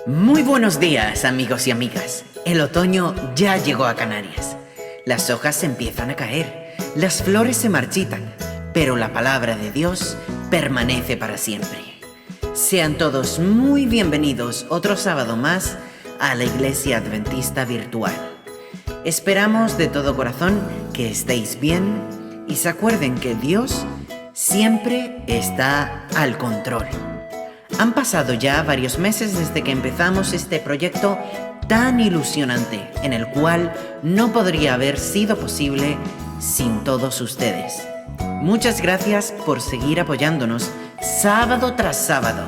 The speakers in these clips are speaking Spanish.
Muy buenos días, amigos y amigas. El otoño ya llegó a Canarias. Las hojas empiezan a caer, las flores se marchitan, pero la palabra de Dios permanece para siempre. Sean todos muy bienvenidos otro sábado más a la Iglesia Adventista Virtual. Esperamos de todo corazón que estéis bien y se acuerden que Dios siempre está al control. Han pasado ya varios meses desde que empezamos este proyecto tan ilusionante, en el cual no podría haber sido posible sin todos ustedes. Muchas gracias por seguir apoyándonos sábado tras sábado.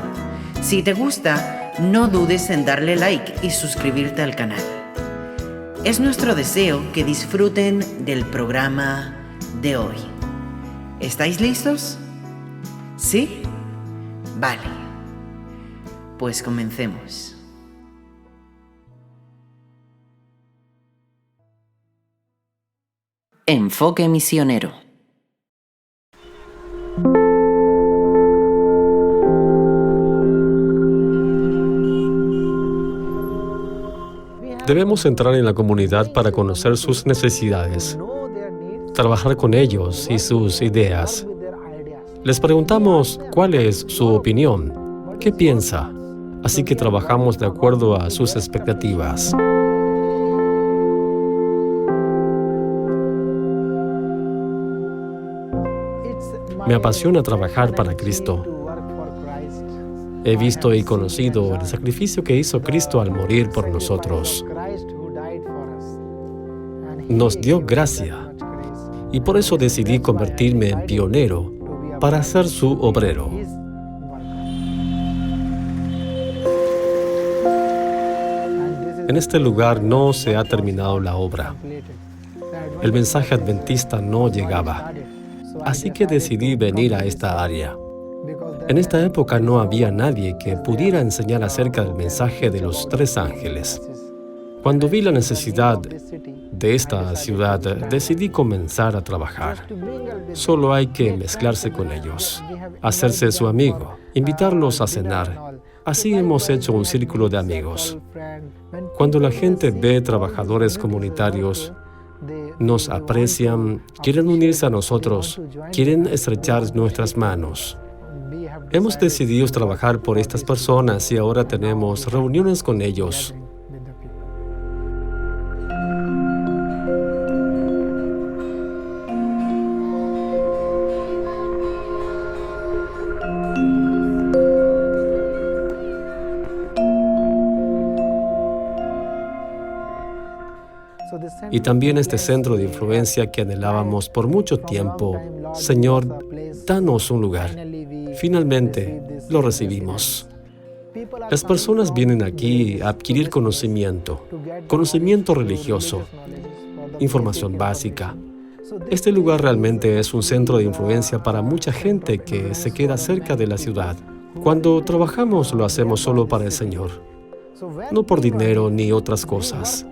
Si te gusta, no dudes en darle like y suscribirte al canal. Es nuestro deseo que disfruten del programa de hoy. ¿Estáis listos? ¿Sí? Vale. Pues comencemos. Enfoque misionero. Debemos entrar en la comunidad para conocer sus necesidades, trabajar con ellos y sus ideas. Les preguntamos cuál es su opinión, qué piensa, así que trabajamos de acuerdo a sus expectativas. Me apasiona trabajar para Cristo. He visto y conocido el sacrificio que hizo Cristo al morir por nosotros. Nos dio gracia y por eso decidí convertirme en pionero para ser su obrero. En este lugar no se ha terminado la obra. El mensaje adventista no llegaba, así que decidí venir a esta área. En esta época no había nadie que pudiera enseñar acerca del mensaje de los 3 ángeles. Cuando vi la necesidad de esta ciudad, decidí comenzar a trabajar. Solo hay que mezclarse con ellos, hacerse su amigo, invitarlos a cenar. Así hemos hecho un círculo de amigos. Cuando la gente ve trabajadores comunitarios, nos aprecian, quieren unirse a nosotros, quieren estrechar nuestras manos. Hemos decidido trabajar por estas personas y ahora tenemos reuniones con ellos. Y también este centro de influencia que anhelábamos por mucho tiempo. Señor, danos un lugar. Finalmente, lo recibimos. Las personas vienen aquí a adquirir conocimiento religioso, información básica. Este lugar realmente es un centro de influencia para mucha gente que se queda cerca de la ciudad. Cuando trabajamos lo hacemos solo para el Señor, no por dinero ni otras cosas.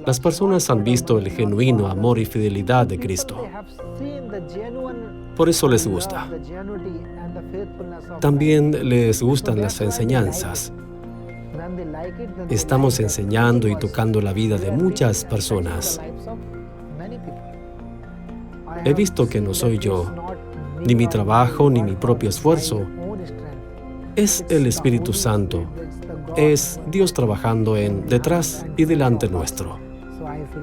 Las personas han visto el genuino amor y fidelidad de Cristo. Por eso les gusta. También les gustan las enseñanzas. Estamos enseñando y tocando la vida de muchas personas. He visto que no soy yo, ni mi trabajo, ni mi propio esfuerzo. Es el Espíritu Santo. Es Dios trabajando detrás y delante nuestro.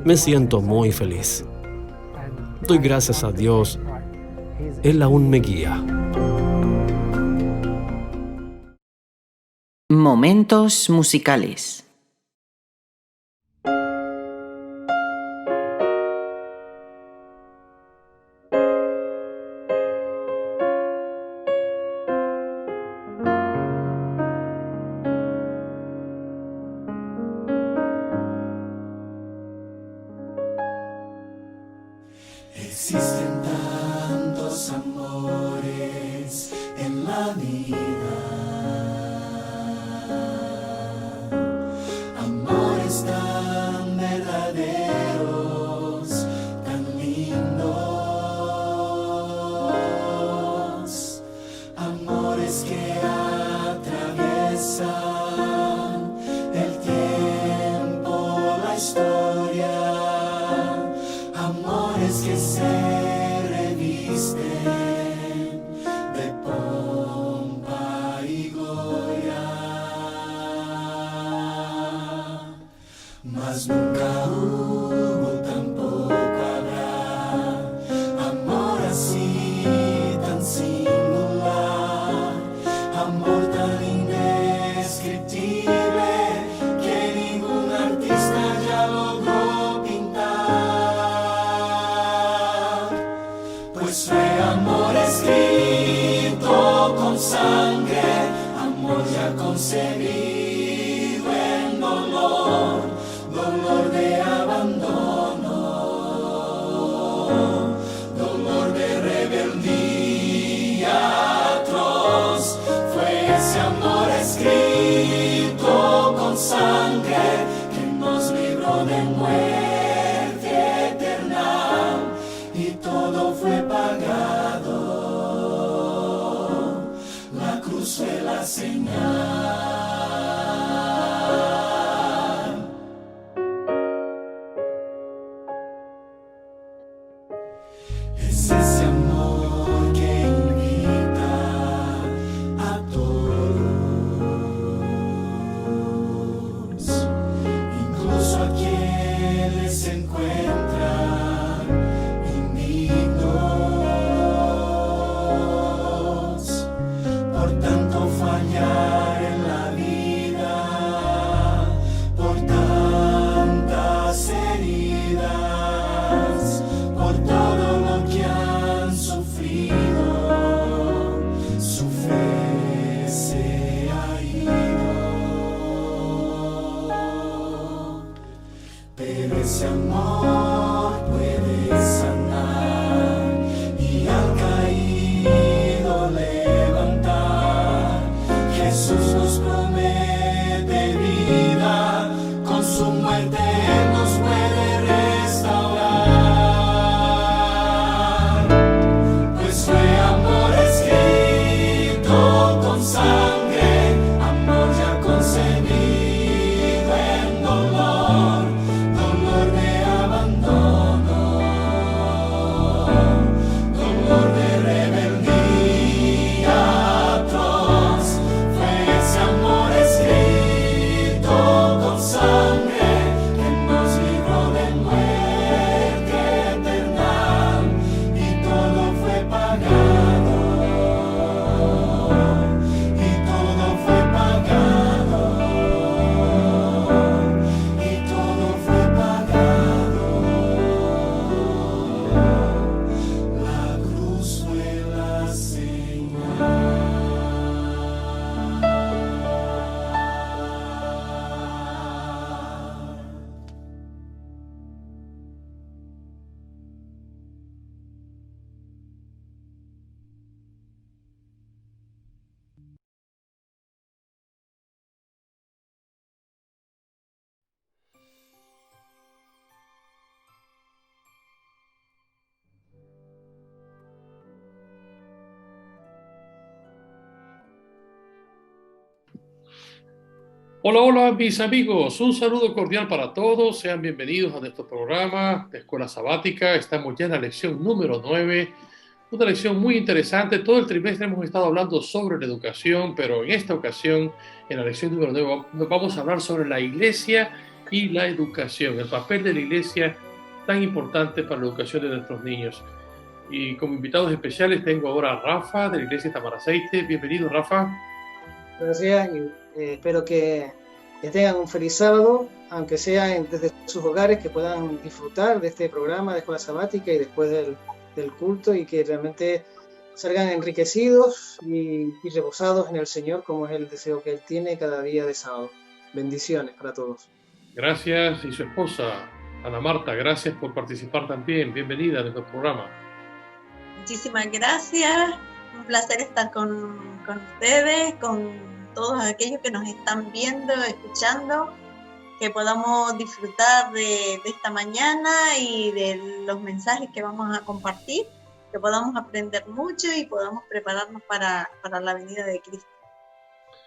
Me siento muy feliz. Doy gracias a Dios. Él aún me guía. Momentos musicales. Existen tantos amores en la vida, amores que atraviesan el tiempo, la historia, amores que se revisten de pompa y gloria, mas nunca hubo, tampoco habrá amor así tan singular, amor tan indescriptible que ningún artista ya logró pintar, pues fue amor escrito con sangre, amor ya concebido en dolor, dolor de abandono, dolor de rebeldía atroz. Fue ese amor escrito con sangre que nos libró de muerte eterna, y todo fue pagado. La cruz fue la señal. Es ese amor que invita a todos, incluso a quienes se encuentran indignos por tanto fallar en la vida, por tantas heridas, por todo lo que han sufrido, su fe se ha ido. Pero ese amor puede sanar y al caído levantar. Jesús nos promete vida, con su muerte Él nos puede restaurar. Pues fue amor escrito con sangre, amor ya concebido en dolor, dolor de abandono, dolor de rebeldía atroz. Fue ese amor escrito con sangre que nos libró de muerte eterna, y todo fue pagado, y todo fue pagado, y todo fue pagado. La cruz fue la señal. Hola, hola mis amigos, un saludo cordial para todos, sean bienvenidos a nuestro programa de Escuela Sabática. Estamos ya en la lección número 9, una lección muy interesante. Todo el trimestre hemos estado hablando sobre la educación, pero en esta ocasión, en la lección número 9, vamos a hablar sobre la iglesia y la educación, el papel de la iglesia tan importante para la educación de nuestros niños. Y como invitados especiales tengo ahora a Rafa de la iglesia Tamaraceite. Bienvenido, Rafa. Gracias y espero que tengan un feliz sábado, aunque sea desde sus hogares, que puedan disfrutar de este programa de Escuela Sabática y después del culto, y que realmente salgan enriquecidos y reposados en el Señor, como es el deseo que Él tiene cada día de sábado. Bendiciones para todos. Gracias, y su esposa, Ana Marta, gracias por participar también. Bienvenida a nuestro programa. Muchísimas gracias. Un placer estar con ustedes, con todos aquellos que nos están viendo, escuchando, que podamos disfrutar de esta mañana y de los mensajes que vamos a compartir, que podamos aprender mucho y podamos prepararnos para la venida de Cristo.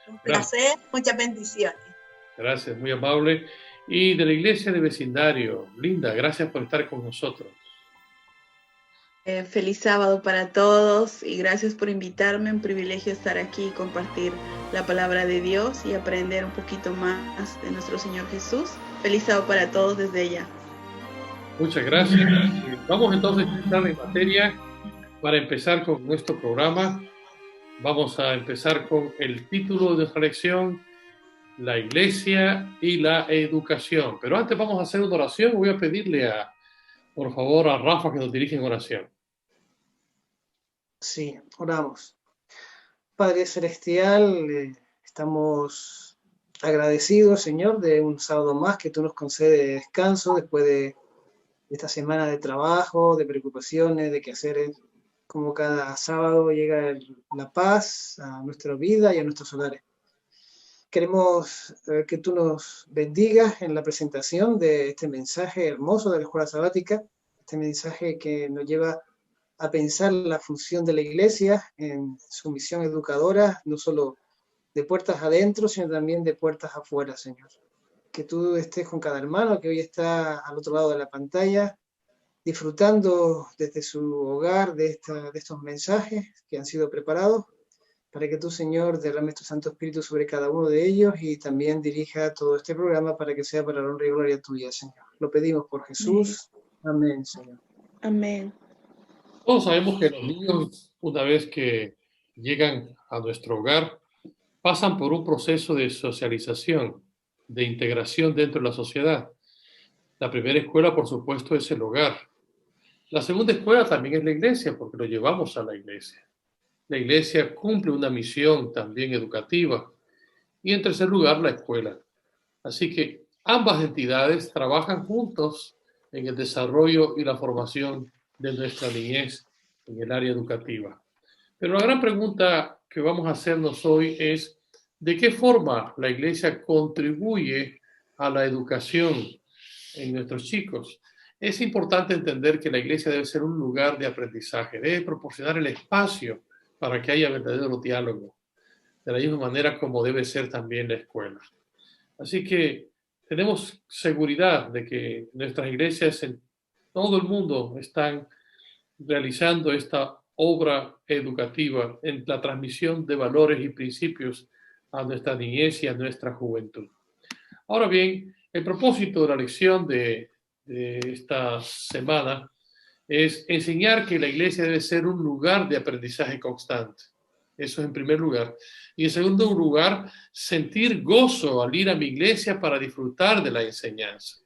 Un placer, muchas bendiciones. Gracias, muy amable. Y de la iglesia de vecindario, Linda, gracias por estar con nosotros. Feliz sábado para todos y gracias por invitarme. Un privilegio estar aquí y compartir la palabra de Dios y aprender un poquito más de nuestro Señor Jesús. Feliz sábado para todos desde ya. Muchas gracias. Vamos entonces a entrar en materia para empezar con nuestro programa. Vamos a empezar con el título de nuestra lección, la iglesia y la educación. Pero antes vamos a hacer una oración. Voy a pedirle por favor, a Rafa que nos dirija en oración. Sí, oramos. Padre Celestial, estamos agradecidos, Señor, de un sábado más que tú nos concedes descanso después de esta semana de trabajo, de preocupaciones, de quehaceres. Como cada sábado llega la paz a nuestra vida y a nuestros hogares. Queremos que tú nos bendigas en la presentación de este mensaje hermoso de la Escuela Sabática, este mensaje que nos lleva a pensar la función de la Iglesia en su misión educadora, no solo de puertas adentro, sino también de puertas afuera, Señor. Que tú estés con cada hermano que hoy está al otro lado de la pantalla, disfrutando desde su hogar de estos mensajes que han sido preparados, para que tú, Señor, derrames tu Santo Espíritu sobre cada uno de ellos y también dirija todo este programa para que sea para la honra y gloria tuya, Señor. Lo pedimos por Jesús. Amén, Señor. Amén. Todos sabemos que los niños, una vez que llegan a nuestro hogar, pasan por un proceso de socialización, de integración dentro de la sociedad. La primera escuela, por supuesto, es el hogar. La segunda escuela también es la iglesia, porque lo llevamos a la iglesia. La iglesia cumple una misión también educativa. Y en tercer lugar, la escuela. Así que ambas entidades trabajan juntos en el desarrollo y la formación de nuestra niñez en el área educativa. Pero la gran pregunta que vamos a hacernos hoy es, ¿de qué forma la iglesia contribuye a la educación en nuestros chicos? Es importante entender que la iglesia debe ser un lugar de aprendizaje, debe proporcionar el espacio para que haya verdadero diálogo, de la misma manera como debe ser también la escuela. Así que tenemos seguridad de que nuestras iglesias en todo el mundo están realizando esta obra educativa en la transmisión de valores y principios a nuestra niñez y a nuestra juventud. Ahora bien, el propósito de la lección de esta semana es enseñar que la iglesia debe ser un lugar de aprendizaje constante. Eso es en primer lugar. Y en segundo lugar, sentir gozo al ir a mi iglesia para disfrutar de la enseñanza.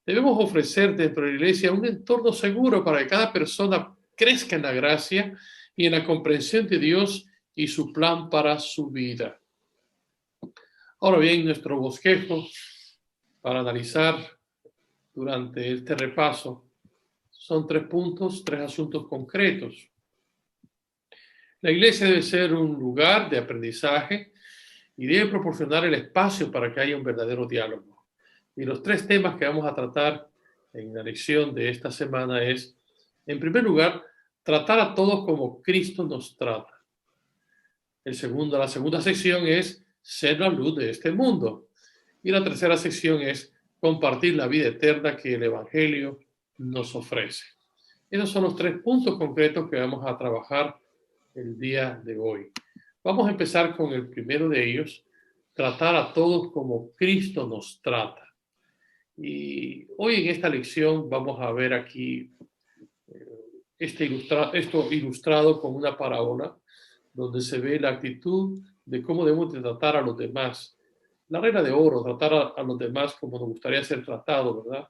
Debemos ofrecer dentro de la iglesia un entorno seguro para que cada persona crezca en la gracia y en la comprensión de Dios y su plan para su vida. Ahora bien, nuestro bosquejo para analizar durante este repaso son 3 puntos, 3 asuntos concretos. La iglesia debe ser un lugar de aprendizaje y debe proporcionar el espacio para que haya un verdadero diálogo. Y los 3 temas que vamos a tratar en la lección de esta semana es, en primer lugar, tratar a todos como Cristo nos trata. La segunda sección es ser la luz de este mundo. Y la tercera sección es compartir la vida eterna que el Evangelio nos ofrece. Esos son los 3 puntos concretos que vamos a trabajar el día de hoy. Vamos a empezar con el primero de ellos, tratar a todos como Cristo nos trata. Y hoy en esta lección vamos a ver aquí esto ilustrado con una parábola donde se ve la actitud de cómo debemos de tratar a los demás. La regla de oro, tratar a los demás como nos gustaría ser tratados, ¿verdad?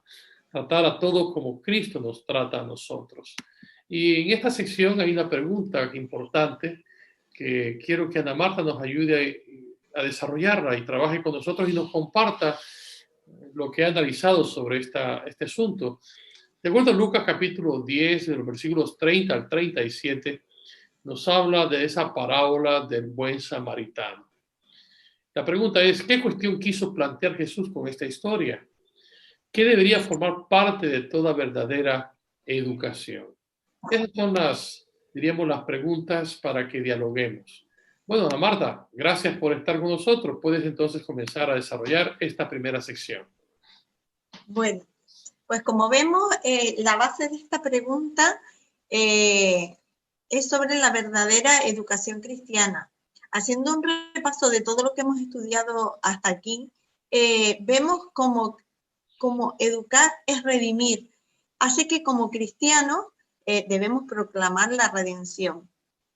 Tratar a todos como Cristo nos trata a nosotros. Y en esta sección hay una pregunta importante que quiero que Ana Marta nos ayude a desarrollarla y trabaje con nosotros y nos comparta lo que ha analizado sobre este asunto. De acuerdo a Lucas capítulo 10, de los versículos 30 al 37, nos habla de esa parábola del buen samaritano. La pregunta es, ¿qué cuestión quiso plantear Jesús con esta historia? ¿Qué debería formar parte de toda verdadera educación? Esas son diríamos, las preguntas para que dialoguemos. Bueno, Ana Marta, gracias por estar con nosotros. Puedes entonces comenzar a desarrollar esta primera sección. Bueno, pues como vemos, la base de esta pregunta es sobre la verdadera educación cristiana. Haciendo un repaso de todo lo que hemos estudiado hasta aquí, vemos como educar es redimir. Así que como cristianos debemos proclamar la redención.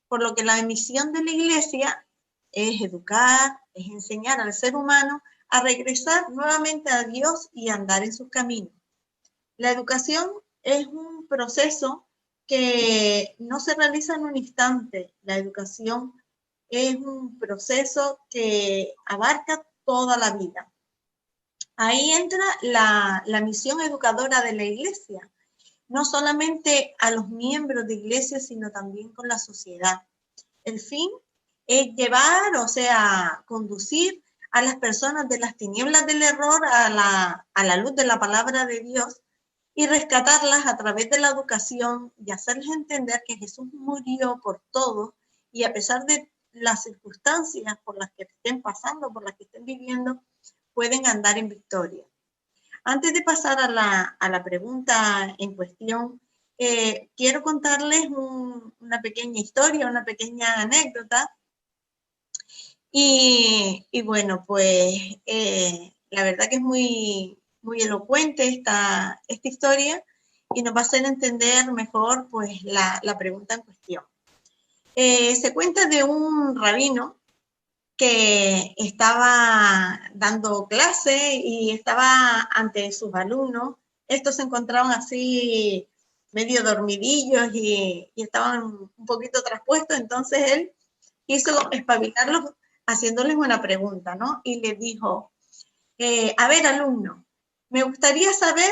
Por lo que la misión de la Iglesia es educar, es enseñar al ser humano a regresar nuevamente a Dios y a andar en sus caminos. La educación es un proceso que no se realiza en un instante. La educación es un proceso que abarca toda la vida. Ahí entra la misión educadora de la Iglesia, no solamente a los miembros de Iglesia, sino también con la sociedad. El fin es llevar, o sea, conducir a las personas de las tinieblas del error a la luz de la palabra de Dios y rescatarlas a través de la educación y hacerles entender que Jesús murió por todos y a pesar de las circunstancias por las que estén pasando, por las que estén viviendo, pueden andar en victoria. Antes de pasar a la pregunta en cuestión, quiero contarles una pequeña historia, una pequeña anécdota. Y bueno, pues la verdad que es muy, muy elocuente esta historia y nos va a hacer entender mejor pues, la pregunta en cuestión. Se cuenta de un rabino que estaba dando clase y estaba ante sus alumnos. Estos se encontraban así medio dormidillos y estaban un poquito traspuestos, entonces él quiso espabilarlos haciéndoles una pregunta, ¿no? Y les dijo, a ver, alumno, me gustaría saber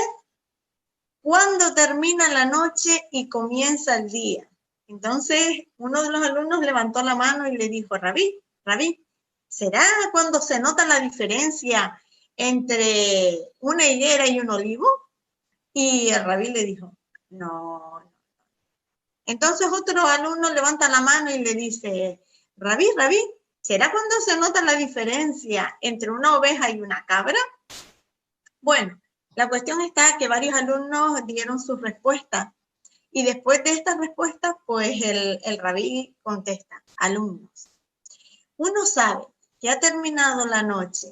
cuándo termina la noche y comienza el día. Entonces, uno de los alumnos levantó la mano y le dijo, Rabí, ¿será cuando se nota la diferencia entre una higuera y un olivo? Y el rabí le dijo, no. Entonces otro alumno levanta la mano y le dice, Rabí, ¿será cuando se nota la diferencia entre una oveja y una cabra? Bueno, la cuestión está que varios alumnos dieron sus respuestas y después de estas respuestas, pues el rabí contesta, alumnos, uno sabe que ha terminado la noche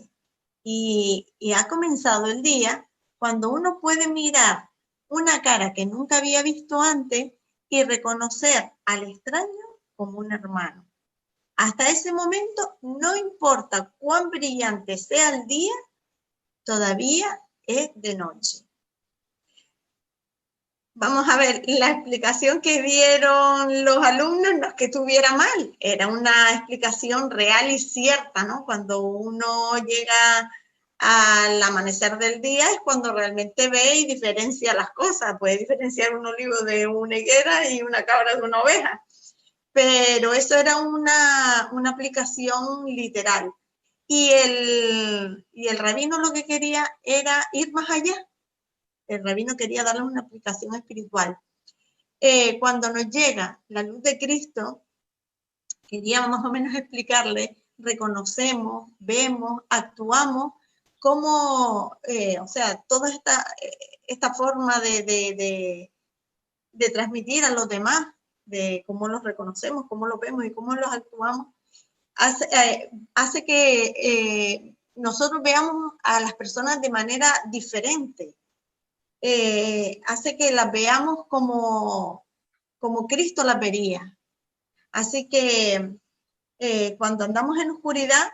y ha comenzado el día cuando uno puede mirar una cara que nunca había visto antes y reconocer al extraño como un hermano. Hasta ese momento, no importa cuán brillante sea el día, todavía es de noche. Vamos a ver, la explicación que dieron los alumnos no es que estuviera mal, era una explicación real y cierta, ¿no? Cuando uno llega al amanecer del día es cuando realmente ve y diferencia las cosas. Puede diferenciar un olivo de una higuera y una cabra de una oveja. Pero eso era una aplicación literal. Y el rabino lo que quería era ir más allá. El rabino quería darle una aplicación espiritual. Cuando nos llega la luz de Cristo, quería más o menos explicarle, reconocemos, vemos, actuamos, cómo, o sea, toda esta forma de transmitir a los demás, de cómo los reconocemos, cómo los vemos y cómo los actuamos, hace que nosotros veamos a las personas de manera diferente. Hace que las veamos como Cristo las vería. Así que cuando andamos en oscuridad,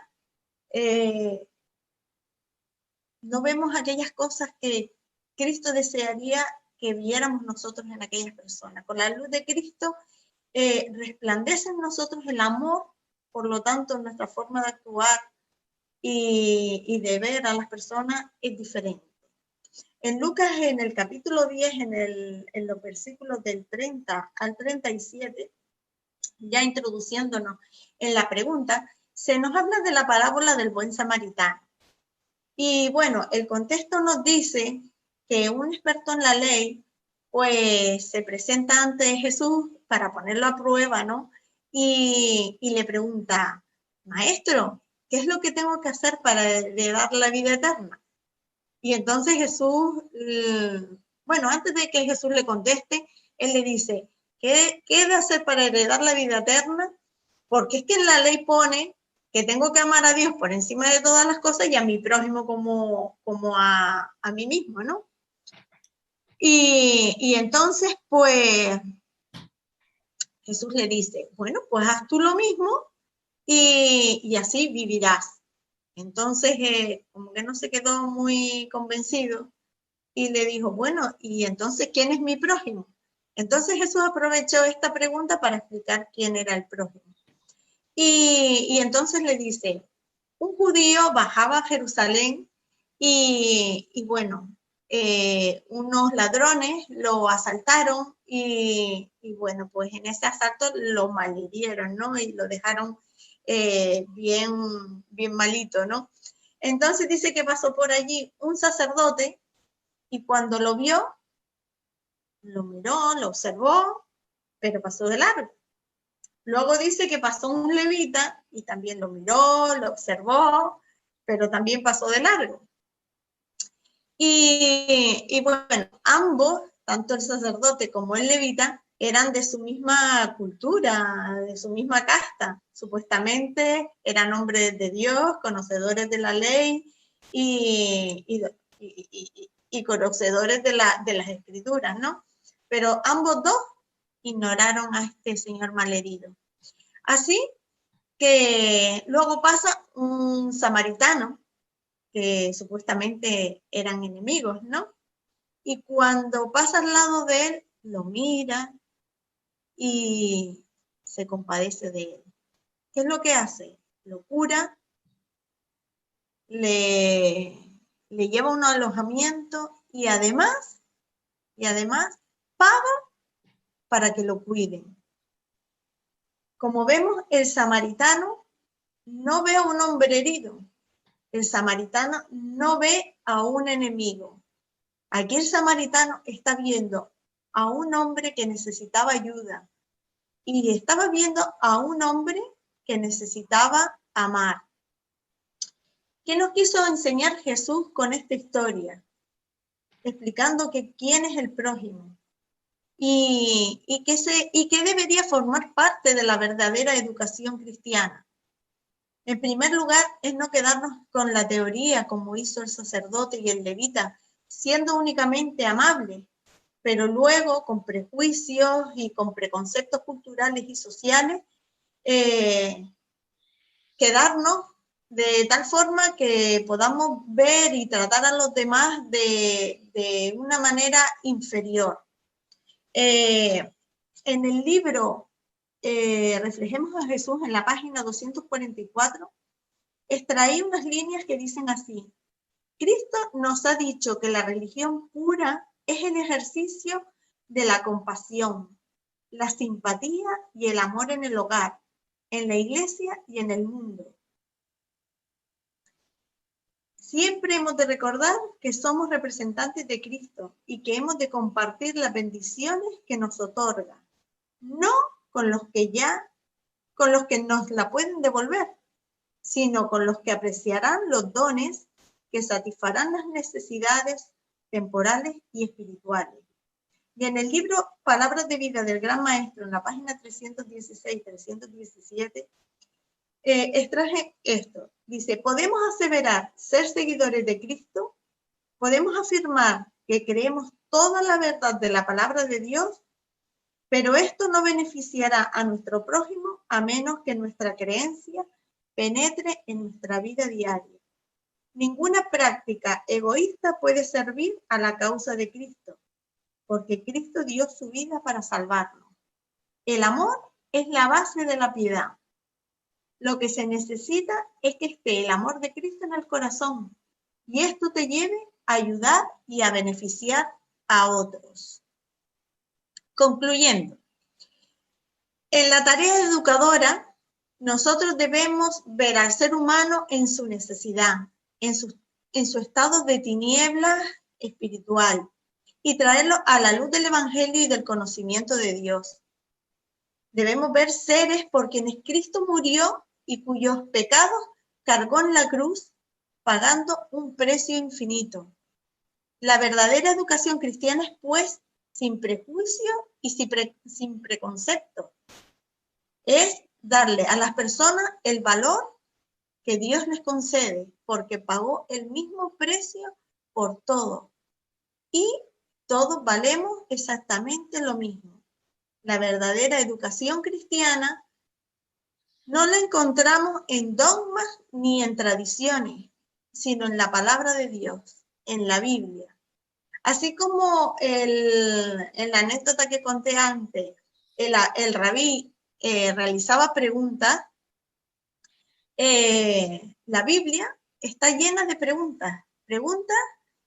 no vemos aquellas cosas que Cristo desearía que viéramos nosotros en aquellas personas. Con la luz de Cristo resplandece en nosotros el amor, por lo tanto nuestra forma de actuar y de ver a las personas es diferente. En Lucas, en el capítulo 10, en los versículos del 30 al 37, ya introduciéndonos en la pregunta, se nos habla de la parábola del buen samaritano. Y bueno, el contexto nos dice que un experto en la ley pues se presenta ante Jesús para ponerlo a prueba, ¿no? Y le pregunta, Maestro, ¿qué es lo que tengo que hacer para heredar la vida eterna? Y entonces Jesús, bueno, antes de que Jesús le conteste, él le dice, ¿qué he de hacer para heredar la vida eterna? Porque es que en la ley pone que tengo que amar a Dios por encima de todas las cosas y a mi prójimo como a mí mismo, ¿no? Y entonces, pues, Jesús le dice, bueno, pues haz tú lo mismo y así vivirás. Entonces, como que no se quedó muy convencido y le dijo, bueno, ¿y entonces quién es mi prójimo? Entonces Jesús aprovechó esta pregunta para explicar quién era el prójimo. Y entonces le dice, un judío bajaba a Jerusalén y bueno, unos ladrones lo asaltaron y bueno, pues en ese asalto lo malhirieron, ¿no? Y lo dejaron bien malito, ¿no? Entonces dice que pasó por allí un sacerdote y cuando lo vio, lo miró, lo observó, pero pasó de largo. Luego dice que pasó un levita y también lo miró, lo observó, pero también pasó de largo. Y bueno, ambos, tanto el sacerdote como el levita, eran de su misma cultura, de su misma casta. Supuestamente eran hombres de Dios, conocedores de la ley y conocedores de las escrituras, ¿no? Pero ambos dos ignoraron a este señor malherido. Así que luego pasa un samaritano, que supuestamente eran enemigos, ¿no? Y cuando pasa al lado de él, lo mira y se compadece de él. ¿Qué es lo que hace? Lo cura, le lleva un alojamiento y además paga para que lo cuiden. Como vemos, el samaritano no ve a un hombre herido. El samaritano no ve a un enemigo. Aquí el samaritano está viendo a un hombre que necesitaba ayuda y estaba viendo a un hombre que necesitaba amar. ¿Qué nos quiso enseñar Jesús con esta historia? Explicando que quién es el prójimo y que debería formar parte de la verdadera educación cristiana. En primer lugar, es no quedarnos con la teoría como hizo el sacerdote y el levita, siendo únicamente amables, pero luego con prejuicios y con preconceptos culturales y sociales, quedarnos de tal forma que podamos ver y tratar a los demás de una manera inferior. En el libro Reflejemos a Jesús, en la página 244, extraí unas líneas que dicen así: Cristo nos ha dicho que la religión pura es el ejercicio de la compasión, la simpatía y el amor en el hogar, en la iglesia y en el mundo. Siempre hemos de recordar que somos representantes de Cristo y que hemos de compartir las bendiciones que nos otorga, no con los que nos la pueden devolver, sino con los que apreciarán los dones que satisfarán las necesidades temporales y espirituales. Y en el libro Palabras de Vida del Gran Maestro, en la página 316-317, extraje esto. Dice, podemos aseverar ser seguidores de Cristo, podemos afirmar que creemos toda la verdad de la palabra de Dios, pero esto no beneficiará a nuestro prójimo a menos que nuestra creencia penetre en nuestra vida diaria. Ninguna práctica egoísta puede servir a la causa de Cristo, porque Cristo dio su vida para salvarnos. El amor es la base de la piedad. Lo que se necesita es que esté el amor de Cristo en el corazón y esto te lleve a ayudar y a beneficiar a otros. Concluyendo, en la tarea educadora, nosotros debemos ver al ser humano en su necesidad, en su estado de tiniebla espiritual y traerlo a la luz del Evangelio y del conocimiento de Dios. Debemos ver seres por quienes Cristo murió y cuyos pecados cargó en la cruz, pagando un precio infinito. La verdadera educación cristiana es, pues, sin prejuicio y sin preconcepto. Es darle a las personas el valor que Dios les concede, porque pagó el mismo precio por todo. Y todos valemos exactamente lo mismo. La verdadera educación cristiana no la encontramos en dogmas ni en tradiciones, sino en la palabra de Dios, en la Biblia. Así como en la anécdota que conté antes, el rabí realizaba preguntas, la Biblia está llena de preguntas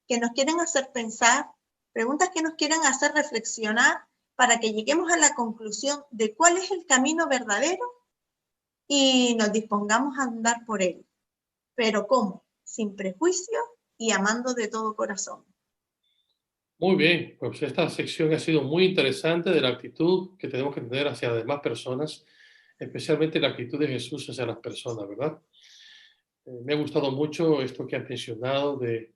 que nos quieren hacer pensar, preguntas que nos quieren hacer reflexionar para que lleguemos a la conclusión de cuál es el camino verdadero y nos dispongamos a andar por él. Pero ¿cómo? Sin prejuicio y amando de todo corazón. Muy bien, pues esta sección ha sido muy interesante de la actitud que tenemos que tener hacia las demás personas, especialmente la actitud de Jesús hacia las personas, ¿verdad? Me ha gustado mucho esto que has mencionado de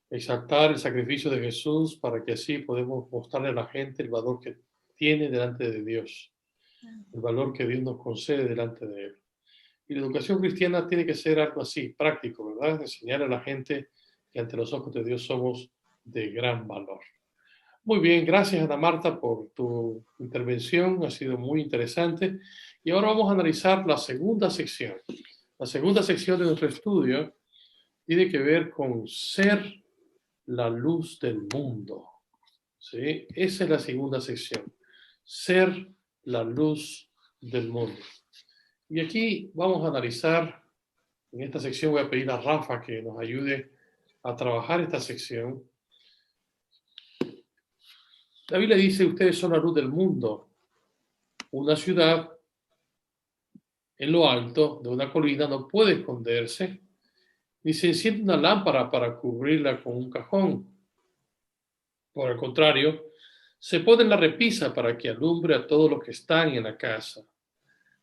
exaltar el sacrificio de Jesús para que así podemos mostrarle a la gente el valor que tiene delante de Dios, el valor que Dios nos concede delante de Él. Y la educación cristiana tiene que ser algo así, práctico, ¿verdad? Enseñar a la gente que ante los ojos de Dios somos de gran valor. Muy bien, gracias Ana Marta por tu intervención, ha sido muy interesante. Y ahora vamos a analizar la segunda sección. La segunda sección de nuestro estudio tiene que ver con ser la luz del mundo. ¿Sí? Esa es la segunda sección, ser la luz del mundo. Y aquí vamos a analizar, en esta sección voy a pedir a Rafa que nos ayude a trabajar esta sección. La Biblia dice, ustedes son la luz del mundo. Una ciudad en lo alto de una colina no puede esconderse, ni se enciende una lámpara para cubrirla con un cajón. Por el contrario, se pone en la repisa para que alumbre a todos los que están en la casa.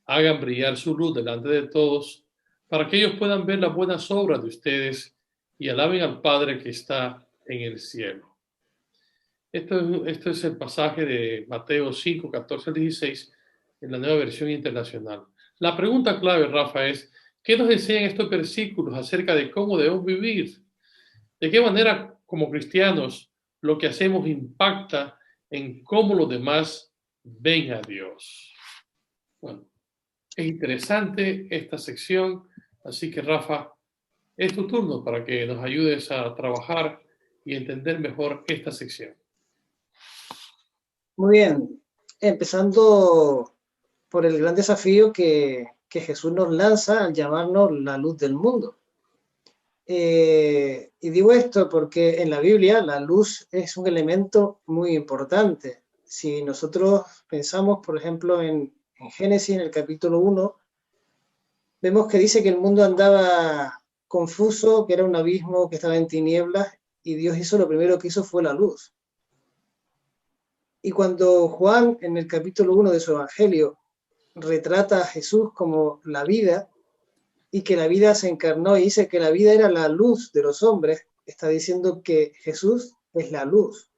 Hagan brillar su luz delante de todos, para que ellos puedan ver las buenas obras de ustedes y alaben al Padre que está en el cielo. Esto es el pasaje de Mateo 5, 14 al 16, en la Nueva Versión Internacional. La pregunta clave, Rafa, es, ¿qué nos enseñan estos versículos acerca de cómo debemos vivir? ¿De qué manera, como cristianos, lo que hacemos impacta en cómo los demás ven a Dios? Bueno, es interesante esta sección, así que Rafa, es tu turno para que nos ayudes a trabajar y entender mejor esta sección. Muy bien, empezando por el gran desafío que Jesús nos lanza al llamarnos la luz del mundo. Y digo esto porque en la Biblia la luz es un elemento muy importante. Si nosotros pensamos, por ejemplo, en Génesis, en el capítulo 1, vemos que dice que el mundo andaba confuso, que era un abismo, que estaba en tinieblas, y Dios hizo lo primero que hizo fue la luz. Y cuando Juan, en el capítulo 1 de su Evangelio, retrata a Jesús como la vida, y que la vida se encarnó y dice que la vida era la luz de los hombres, está diciendo que Jesús es la luz.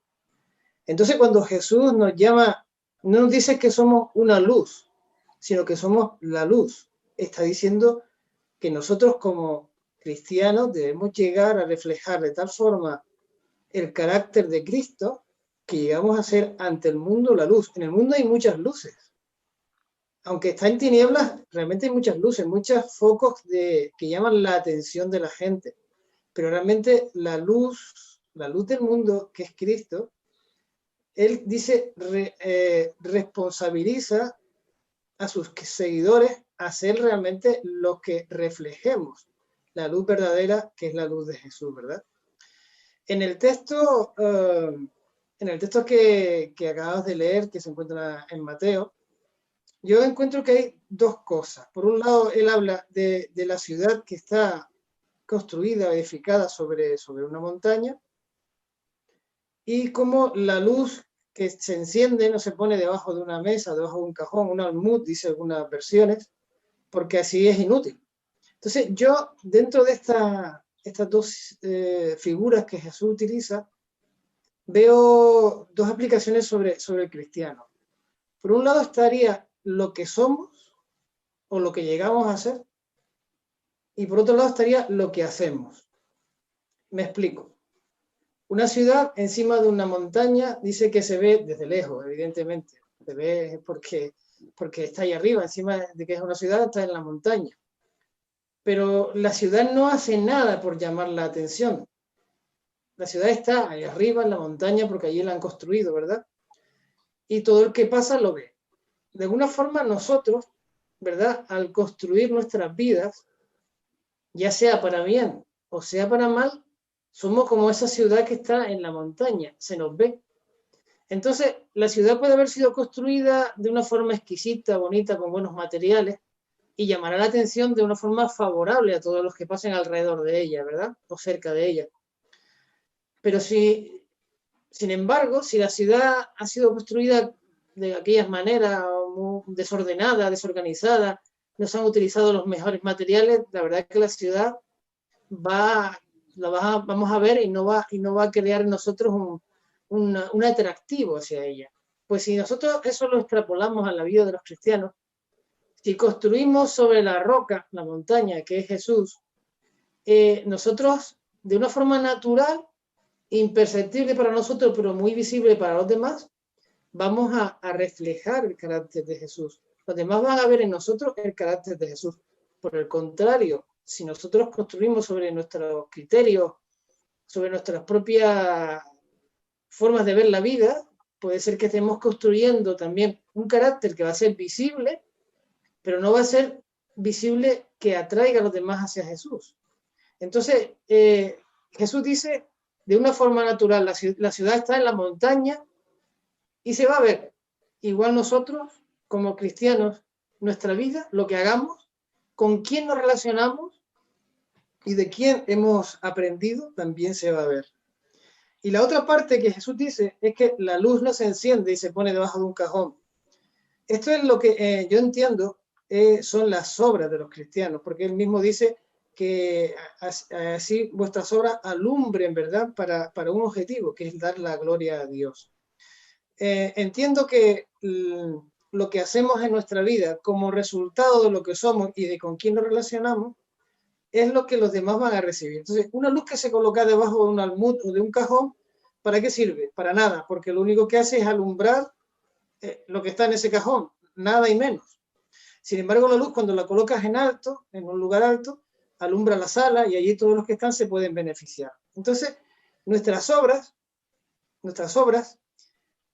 Entonces cuando Jesús nos llama, no nos dice que somos una luz, sino que somos la luz. Está diciendo que nosotros como cristianos debemos llegar a reflejar de tal forma el carácter de Cristo que llegamos a ser ante el mundo la luz. En el mundo hay muchas luces. Aunque está en tinieblas, realmente hay muchas luces, muchos focos que llaman la atención de la gente. Pero realmente la luz del mundo, que es Cristo, Él dice, responsabiliza a sus seguidores a ser realmente lo que reflejemos, la luz verdadera, que es la luz de Jesús, ¿verdad? En el texto que acabas de leer, que se encuentra en Mateo, yo encuentro que hay dos cosas. Por un lado, él habla de la ciudad que está construida, edificada sobre una montaña, y cómo la luz que se enciende no se pone debajo de una mesa, debajo de un cajón, un almud, dice algunas versiones, porque así es inútil. Entonces yo, dentro de estas dos figuras que Jesús utiliza, veo dos aplicaciones sobre el cristiano. Por un lado estaría lo que somos o lo que llegamos a ser, y por otro lado estaría lo que hacemos. Me explico. Una ciudad encima de una montaña dice que se ve desde lejos, evidentemente. Se ve porque está ahí arriba, encima de que es una ciudad, está en la montaña. Pero la ciudad no hace nada por llamar la atención. La ciudad está ahí arriba en la montaña porque allí la han construido, ¿verdad? Y todo el que pasa lo ve. De alguna forma nosotros, ¿verdad? Al construir nuestras vidas, ya sea para bien o sea para mal, somos como esa ciudad que está en la montaña, se nos ve. Entonces, la ciudad puede haber sido construida de una forma exquisita, bonita, con buenos materiales, y llamará la atención de una forma favorable a todos los que pasen alrededor de ella, ¿verdad? O cerca de ella. Pero sin embargo, si la ciudad ha sido construida de aquellas maneras, muy desordenada, desorganizada, no se han utilizado los mejores materiales, la verdad es que la ciudad vamos a ver y no va a crear en nosotros un atractivo hacia ella. Pues si nosotros eso lo extrapolamos a la vida de los cristianos, si construimos sobre la roca, la montaña, que es Jesús, nosotros, de una forma natural, imperceptible para nosotros, pero muy visible para los demás, vamos a reflejar el carácter de Jesús. Los demás van a ver en nosotros el carácter de Jesús. Por el contrario, si nosotros construimos sobre nuestros criterios, sobre nuestras propias formas de ver la vida, puede ser que estemos construyendo también un carácter que va a ser visible, pero no va a ser visible que atraiga a los demás hacia Jesús. Entonces, Jesús dice, de una forma natural, la ciudad está en la montaña y se va a ver. Igual nosotros, como cristianos, nuestra vida, lo que hagamos, con quién nos relacionamos y de quién hemos aprendido, también se va a ver. Y la otra parte que Jesús dice es que la luz no se enciende y se pone debajo de un cajón. Esto es lo que yo entiendo son las obras de los cristianos, porque él mismo dice que así vuestras obras alumbren, ¿verdad?, para un objetivo, que es dar la gloria a Dios. Entiendo que lo que hacemos en nuestra vida como resultado de lo que somos y de con quién nos relacionamos es lo que los demás van a recibir. Entonces, una luz que se coloca debajo de un almud o de un cajón, ¿para qué sirve? Para nada, porque lo único que hace es alumbrar lo que está en ese cajón, nada y menos. Sin embargo, la luz, cuando la colocas en alto, en un lugar alto, alumbra la sala y allí todos los que están se pueden beneficiar. Entonces, nuestras obras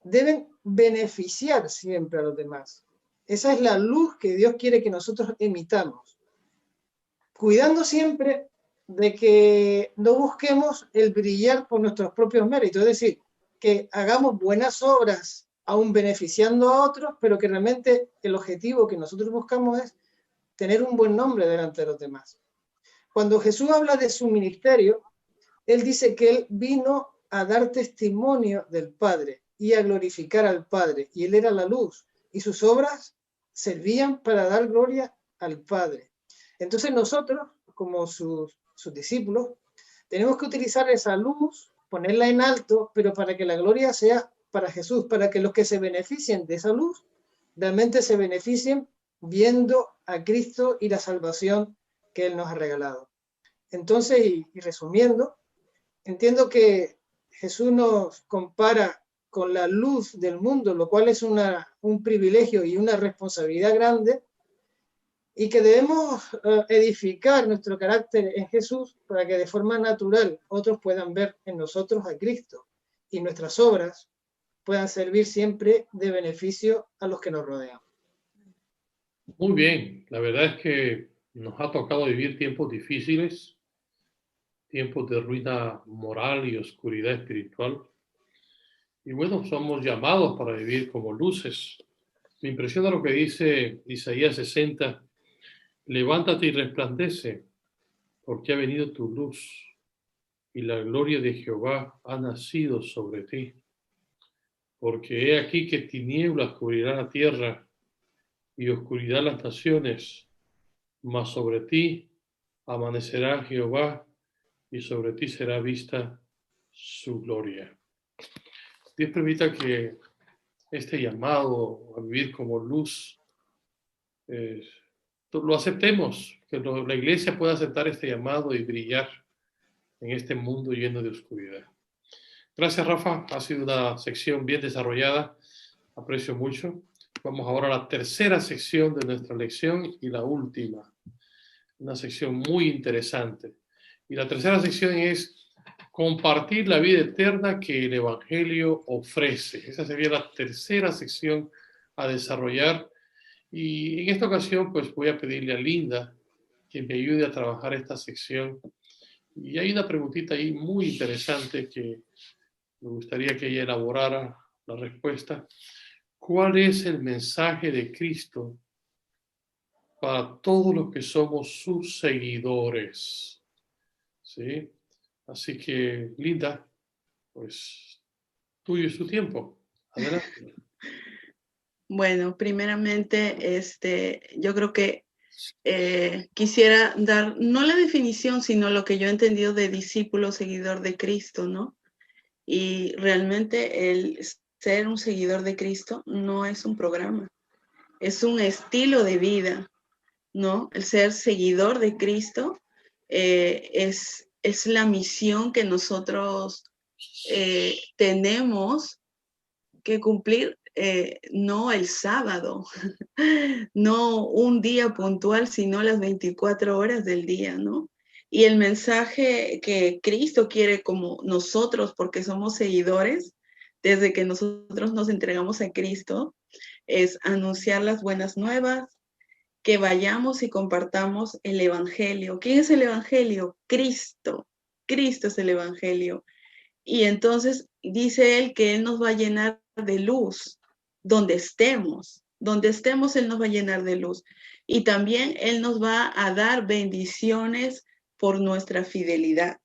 deben beneficiar siempre a los demás. Esa es la luz que Dios quiere que nosotros emitamos, cuidando siempre de que no busquemos el brillar por nuestros propios méritos, es decir, que hagamos buenas obras aún beneficiando a otros, pero que realmente el objetivo que nosotros buscamos es tener un buen nombre delante de los demás. Cuando Jesús habla de su ministerio, él dice que él vino a dar testimonio del Padre y a glorificar al Padre, y él era la luz, y sus obras servían para dar gloria al Padre. Entonces nosotros, como sus discípulos, tenemos que utilizar esa luz, ponerla en alto, pero para que la gloria sea para Jesús, para que los que se beneficien de esa luz, realmente se beneficien viendo a Cristo y la salvación que Él nos ha regalado. Entonces, y resumiendo, entiendo que Jesús nos compara con la luz del mundo, lo cual es un privilegio y una responsabilidad grande, y que debemos edificar nuestro carácter en Jesús para que de forma natural otros puedan ver en nosotros a Cristo y nuestras obras puedan servir siempre de beneficio a los que nos rodean. Muy bien, la verdad es que nos ha tocado vivir tiempos difíciles, tiempos de ruina moral y oscuridad espiritual. Y bueno, somos llamados para vivir como luces. Me impresiona lo que dice Isaías 60. Levántate y resplandece, porque ha venido tu luz y la gloria de Jehová ha nacido sobre ti. Porque he aquí que tinieblas cubrirán la tierra y oscuridad las naciones, mas sobre ti amanecerá Jehová y sobre ti será vista su gloria. Dios permita que este llamado a vivir como luz lo aceptemos, que la iglesia pueda aceptar este llamado y brillar en este mundo lleno de oscuridad. Gracias, Rafa. Ha sido una sección bien desarrollada. Aprecio mucho. Vamos ahora a la tercera sección de nuestra lección y la última. Una sección muy interesante. Y la tercera sección es compartir la vida eterna que el Evangelio ofrece. Esa sería la tercera sección a desarrollar. Y en esta ocasión, pues voy a pedirle a Linda que me ayude a trabajar esta sección. Y hay una preguntita ahí muy interesante que me gustaría que ella elaborara la respuesta. ¿Cuál es el mensaje de Cristo para todos los que somos sus seguidores? ¿Sí? Así que, Linda, pues tuyo es tu tiempo. Adelante. Bueno, primeramente, yo creo que quisiera dar, no la definición, sino lo que yo he entendido de discípulo, seguidor de Cristo, ¿no? Y realmente el ser un seguidor de Cristo no es un programa, es un estilo de vida, ¿no? El ser seguidor de Cristo es la misión que nosotros tenemos que cumplir, no el sábado, no un día puntual, sino las 24 horas del día, ¿no? Y el mensaje que Cristo quiere como nosotros, porque somos seguidores, desde que nosotros nos entregamos a Cristo, es anunciar las buenas nuevas, que vayamos y compartamos el Evangelio. ¿Quién es el Evangelio? Cristo. Cristo es el Evangelio. Y entonces dice él que él nos va a llenar de luz donde estemos. Donde estemos, él nos va a llenar de luz. Y también él nos va a dar bendiciones por nuestra fidelidad.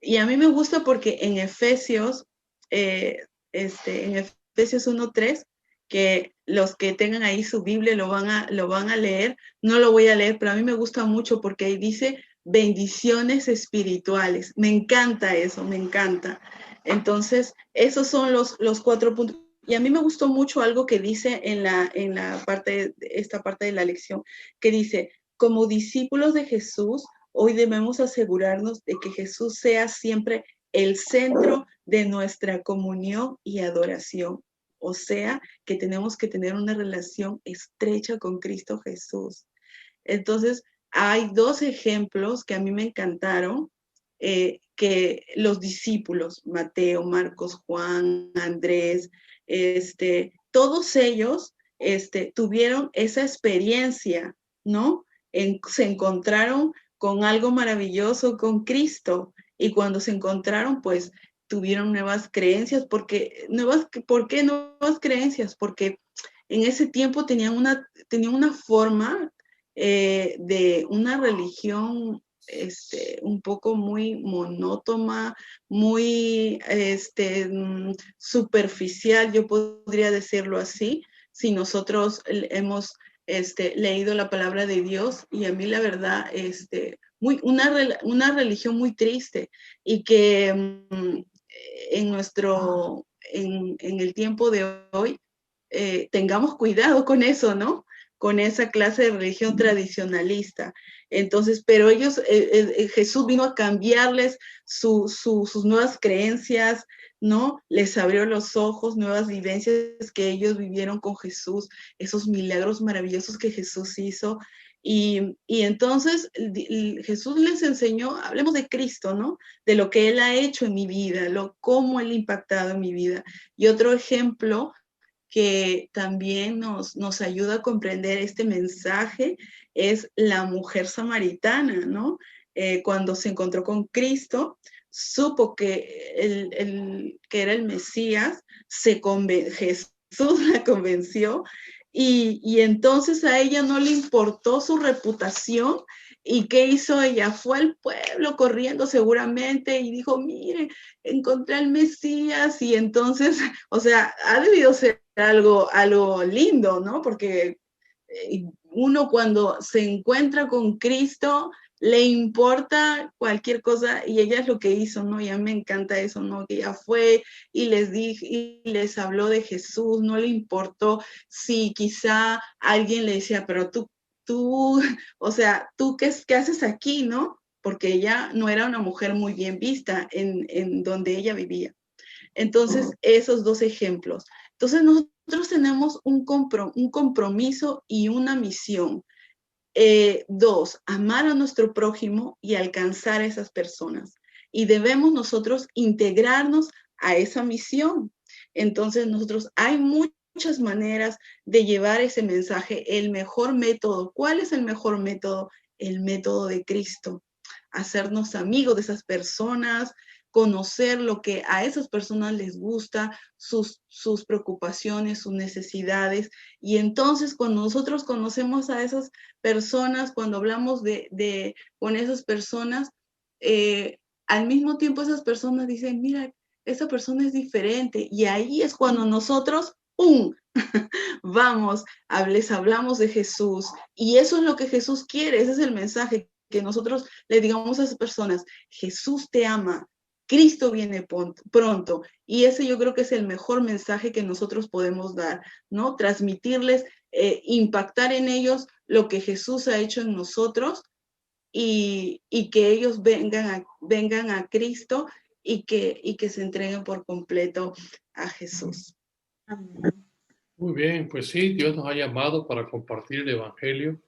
Y a mí me gusta porque en Efesios, en Efesios 1:3, que los que tengan ahí su Biblia lo van a leer. No lo voy a leer, pero a mí me gusta mucho porque ahí dice bendiciones espirituales. Me encanta eso, me encanta. Entonces, esos son los 4 puntos. Y a mí me gustó mucho algo que dice en esta parte de la lección, que dice, como discípulos de Jesús, hoy debemos asegurarnos de que Jesús sea siempre el centro de nuestra comunión y adoración. O sea, que tenemos que tener una relación estrecha con Cristo Jesús. Entonces, hay 2 ejemplos que a mí me encantaron, que los discípulos, Mateo, Marcos, Juan, Andrés, todos ellos tuvieron esa experiencia, ¿no? Se encontraron con algo maravilloso, con Cristo, y cuando se encontraron, pues, tuvieron nuevas creencias. ¿Por qué nuevas creencias? Porque en ese tiempo tenían una forma de una religión un poco muy monótona, muy superficial, yo podría decirlo así, si nosotros hemos leído la palabra de Dios. Y a mí la verdad, una religión muy triste, y que en el tiempo de hoy tengamos cuidado con eso, ¿no? Con esa clase de religión tradicionalista. Entonces, pero ellos, Jesús vino a cambiarles sus nuevas creencias, ¿no? Les abrió los ojos, nuevas vivencias que ellos vivieron con Jesús, esos milagros maravillosos que Jesús hizo. Y entonces Jesús les enseñó, hablemos de Cristo, ¿no? De lo que Él ha hecho en mi vida, cómo Él ha impactado en mi vida. Y otro ejemplo que también nos ayuda a comprender este mensaje es la mujer samaritana, ¿no? Cuando se encontró con Cristo, supo que que era el Mesías, Jesús la convenció, y entonces a ella no le importó su reputación, ¿Y qué hizo ella? Fue al pueblo corriendo seguramente y dijo, mire, encontré al Mesías. Y entonces, o sea, ha debido ser algo lindo, ¿no? Porque uno cuando se encuentra con Cristo, le importa cualquier cosa, y ella es lo que hizo, ¿no? Y a mí me encanta eso, ¿no? Que ella fue y les dijo y les habló de Jesús, no le importó si quizá alguien le decía, pero tú, o sea, ¿tú qué haces aquí, no? Porque ella no era una mujer muy bien vista en donde ella vivía. Entonces, esos dos ejemplos. Entonces, nosotros tenemos un compromiso y una misión. Dos, amar a nuestro prójimo y alcanzar a esas personas. Y debemos nosotros integrarnos a esa misión. Entonces, hay muchas maneras de llevar ese mensaje. El mejor método, ¿cuál es el mejor método? El método de Cristo. Hacernos amigos de esas personas, conocer lo que a esas personas les gusta, sus preocupaciones, sus necesidades. Y entonces cuando nosotros conocemos a esas personas, cuando hablamos con esas personas, al mismo tiempo esas personas dicen, mira, esa persona es diferente. Y ahí es cuando nosotros, ¡pum!, vamos, les hablamos de Jesús. Y eso es lo que Jesús quiere, ese es el mensaje, que nosotros le digamos a esas personas, Jesús te ama, Cristo viene pronto. Y ese yo creo que es el mejor mensaje que nosotros podemos dar, ¿no? Transmitirles, impactar en ellos lo que Jesús ha hecho en nosotros, y que ellos vengan a Cristo y que se entreguen por completo a Jesús. Muy bien, pues sí, Dios nos ha llamado para compartir el Evangelio.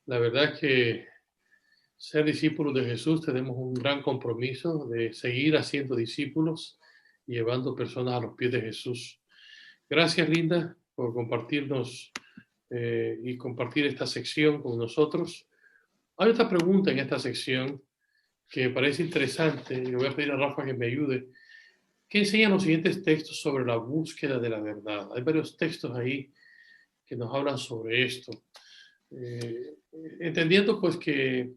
La verdad es que ser discípulos de Jesús tenemos un gran compromiso de seguir haciendo discípulos y llevando personas a los pies de Jesús. Gracias, Linda, por compartirnos y compartir esta sección con nosotros. Hay otra pregunta en esta sección que me parece interesante y le voy a pedir a Rafa que me ayude. ¿Qué enseñan los siguientes textos sobre la búsqueda de la verdad? Hay varios textos ahí que nos hablan sobre esto. Entendiendo pues que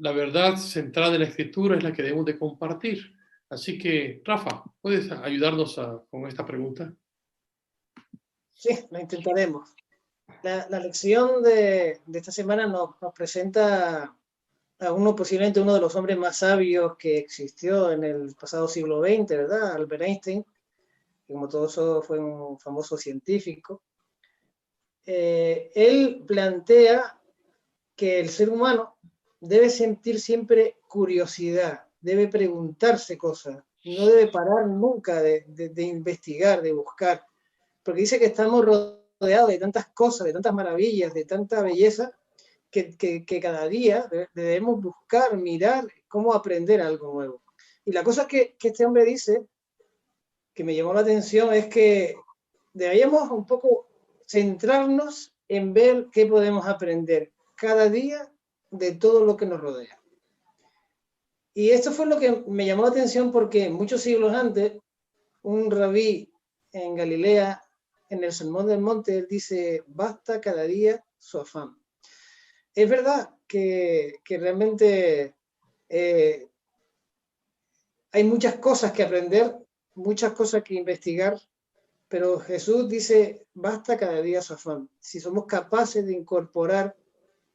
la verdad central de la Escritura es la que debemos de compartir. Así que, Rafa, ¿puedes ayudarnos con esta pregunta? Sí, lo intentaremos. La lección de esta semana nos presenta a posiblemente uno de los hombres más sabios que existió en el pasado siglo XX, ¿verdad? Albert Einstein, que como todos fue un famoso científico. Él plantea que el ser humano debe sentir siempre curiosidad, debe preguntarse cosas, no debe parar nunca de investigar, de buscar, porque dice que estamos rodeados de tantas cosas, de tantas maravillas, de tanta belleza, que cada día debemos buscar, mirar cómo aprender algo nuevo. Y la cosa que este hombre dice, que me llamó la atención, es que deberíamos un poco centrarnos en ver qué podemos aprender cada día de todo lo que nos rodea. Y esto fue lo que me llamó la atención, porque muchos siglos antes, un rabí en Galilea, en el Sermón del Monte, él dice, basta cada día su afán. Es verdad que realmente hay muchas cosas que aprender, muchas cosas que investigar, pero Jesús dice, basta cada día su afán. Si somos capaces de incorporar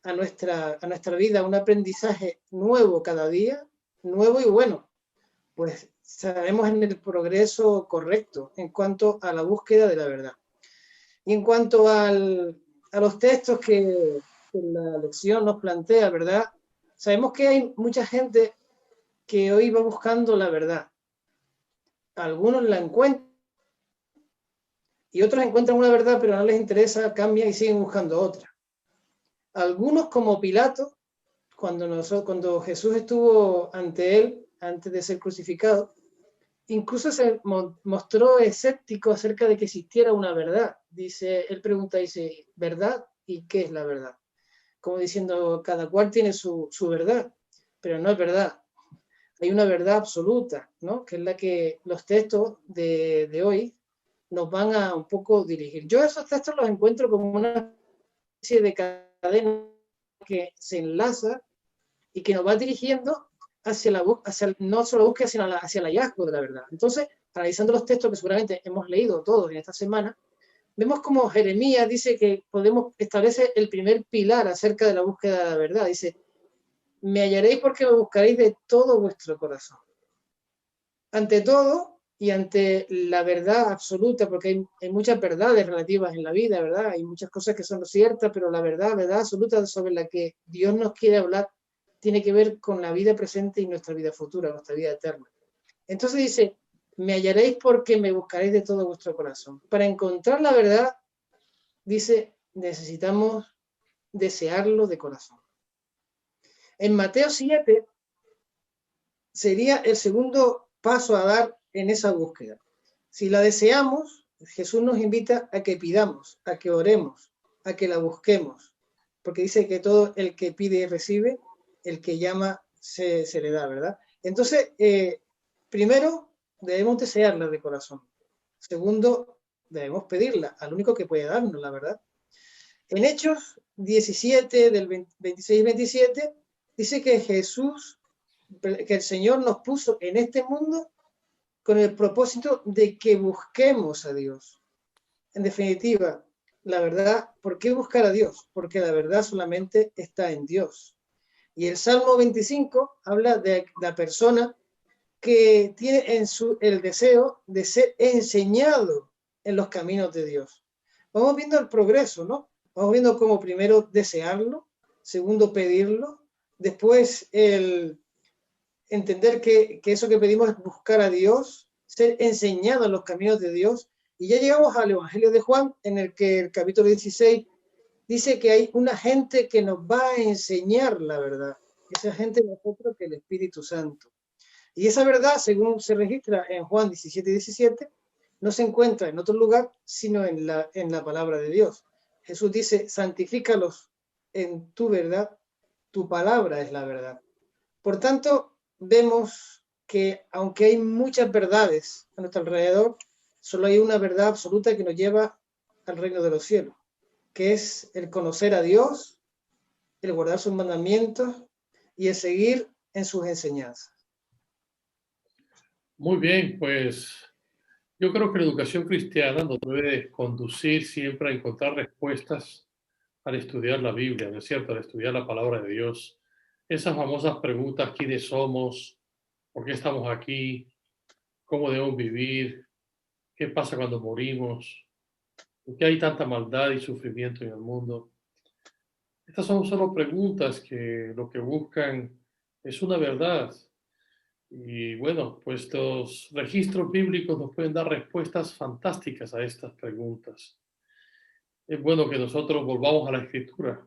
a nuestra vida un aprendizaje nuevo cada día, nuevo y bueno, pues estaremos en el progreso correcto en cuanto a la búsqueda de la verdad. Y en cuanto a los textos que la lección nos plantea, ¿verdad? Sabemos que hay mucha gente que hoy va buscando la verdad. Algunos la encuentran y otros encuentran una verdad, pero no les interesa, cambian y siguen buscando otra. Algunos, como Pilato, cuando Jesús estuvo ante él, antes de ser crucificado, incluso se mostró escéptico acerca de que existiera una verdad. Él pregunta, ¿verdad? ¿Y qué es la verdad? Como diciendo, cada cual tiene su verdad, pero no es verdad. Hay una verdad absoluta, ¿no? Que es la que los textos de hoy nos van a un poco dirigir. Yo esos textos los encuentro como una especie de cadena que se enlaza y que nos va dirigiendo hacia no solo la búsqueda, sino hacia el hallazgo de la verdad. Entonces, analizando los textos que seguramente hemos leído todos en esta semana, vemos como Jeremías dice que podemos establecer el primer pilar acerca de la búsqueda de la verdad. Dice, me hallaréis porque me buscaréis de todo vuestro corazón. Ante todo y ante la verdad absoluta, porque hay muchas verdades relativas en la vida, ¿verdad? Hay muchas cosas que son ciertas, pero la verdad absoluta sobre la que Dios nos quiere hablar tiene que ver con la vida presente y nuestra vida futura, nuestra vida eterna. Entonces dice, me hallaréis porque me buscaréis de todo vuestro corazón. Para encontrar la verdad, dice, necesitamos desearlo de corazón. En Mateo 7 sería el segundo paso a dar en esa búsqueda. Si la deseamos, Jesús nos invita a que pidamos, a que oremos, a que la busquemos, porque dice que todo el que pide y recibe, el que llama se le da, ¿verdad? Entonces, primero, debemos desearla de corazón. Segundo, debemos pedirla al único que puede darnos, la verdad. En Hechos 17, del 26 y 27, dice que que el Señor nos puso en este mundo con el propósito de que busquemos a Dios. En definitiva, la verdad, ¿por qué buscar a Dios? Porque la verdad solamente está en Dios. Y el Salmo 25 habla de la persona que tiene el deseo de ser enseñado en los caminos de Dios. Vamos viendo el progreso, ¿no? Vamos viendo cómo primero desearlo, segundo pedirlo, después el entender que eso que pedimos es buscar a Dios, ser enseñado en los caminos de Dios, y ya llegamos al Evangelio de Juan, en el que el capítulo 16 dice que hay una gente que nos va a enseñar la verdad. Esa gente no es otro que el Espíritu Santo. Y esa verdad, según se registra en Juan 17 y 17, no se encuentra en otro lugar, sino en la palabra de Dios. Jesús dice, santifícalos en tu verdad, tu palabra es la verdad. Por tanto, vemos que aunque hay muchas verdades a nuestro alrededor, solo hay una verdad absoluta que nos lleva al reino de los cielos, que es el conocer a Dios, el guardar sus mandamientos y el seguir en sus enseñanzas. Muy bien, pues yo creo que la educación cristiana nos debe conducir siempre a encontrar respuestas al estudiar la Biblia, ¿no es cierto? Al estudiar la palabra de Dios. Esas famosas preguntas, ¿quiénes somos? ¿Por qué estamos aquí? ¿Cómo debemos vivir? ¿Qué pasa cuando morimos? ¿Por qué hay tanta maldad y sufrimiento en el mundo? Estas son solo preguntas que lo que buscan es una verdad. Y bueno, pues los registros bíblicos nos pueden dar respuestas fantásticas a estas preguntas. Es bueno que nosotros volvamos a la Escritura,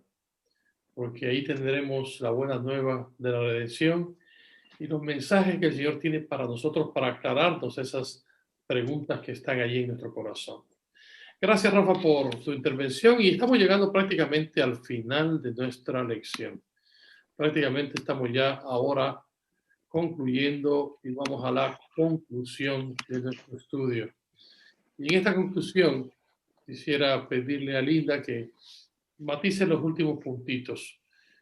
porque ahí tendremos la buena nueva de la redención y los mensajes que el Señor tiene para nosotros para aclararnos esas preguntas que están allí en nuestro corazón. Gracias, Rafa, por tu intervención y estamos llegando prácticamente al final de nuestra lección. Prácticamente estamos ya ahora concluyendo y vamos a la conclusión de nuestro estudio. Y en esta conclusión quisiera pedirle a Linda que matice los últimos puntitos.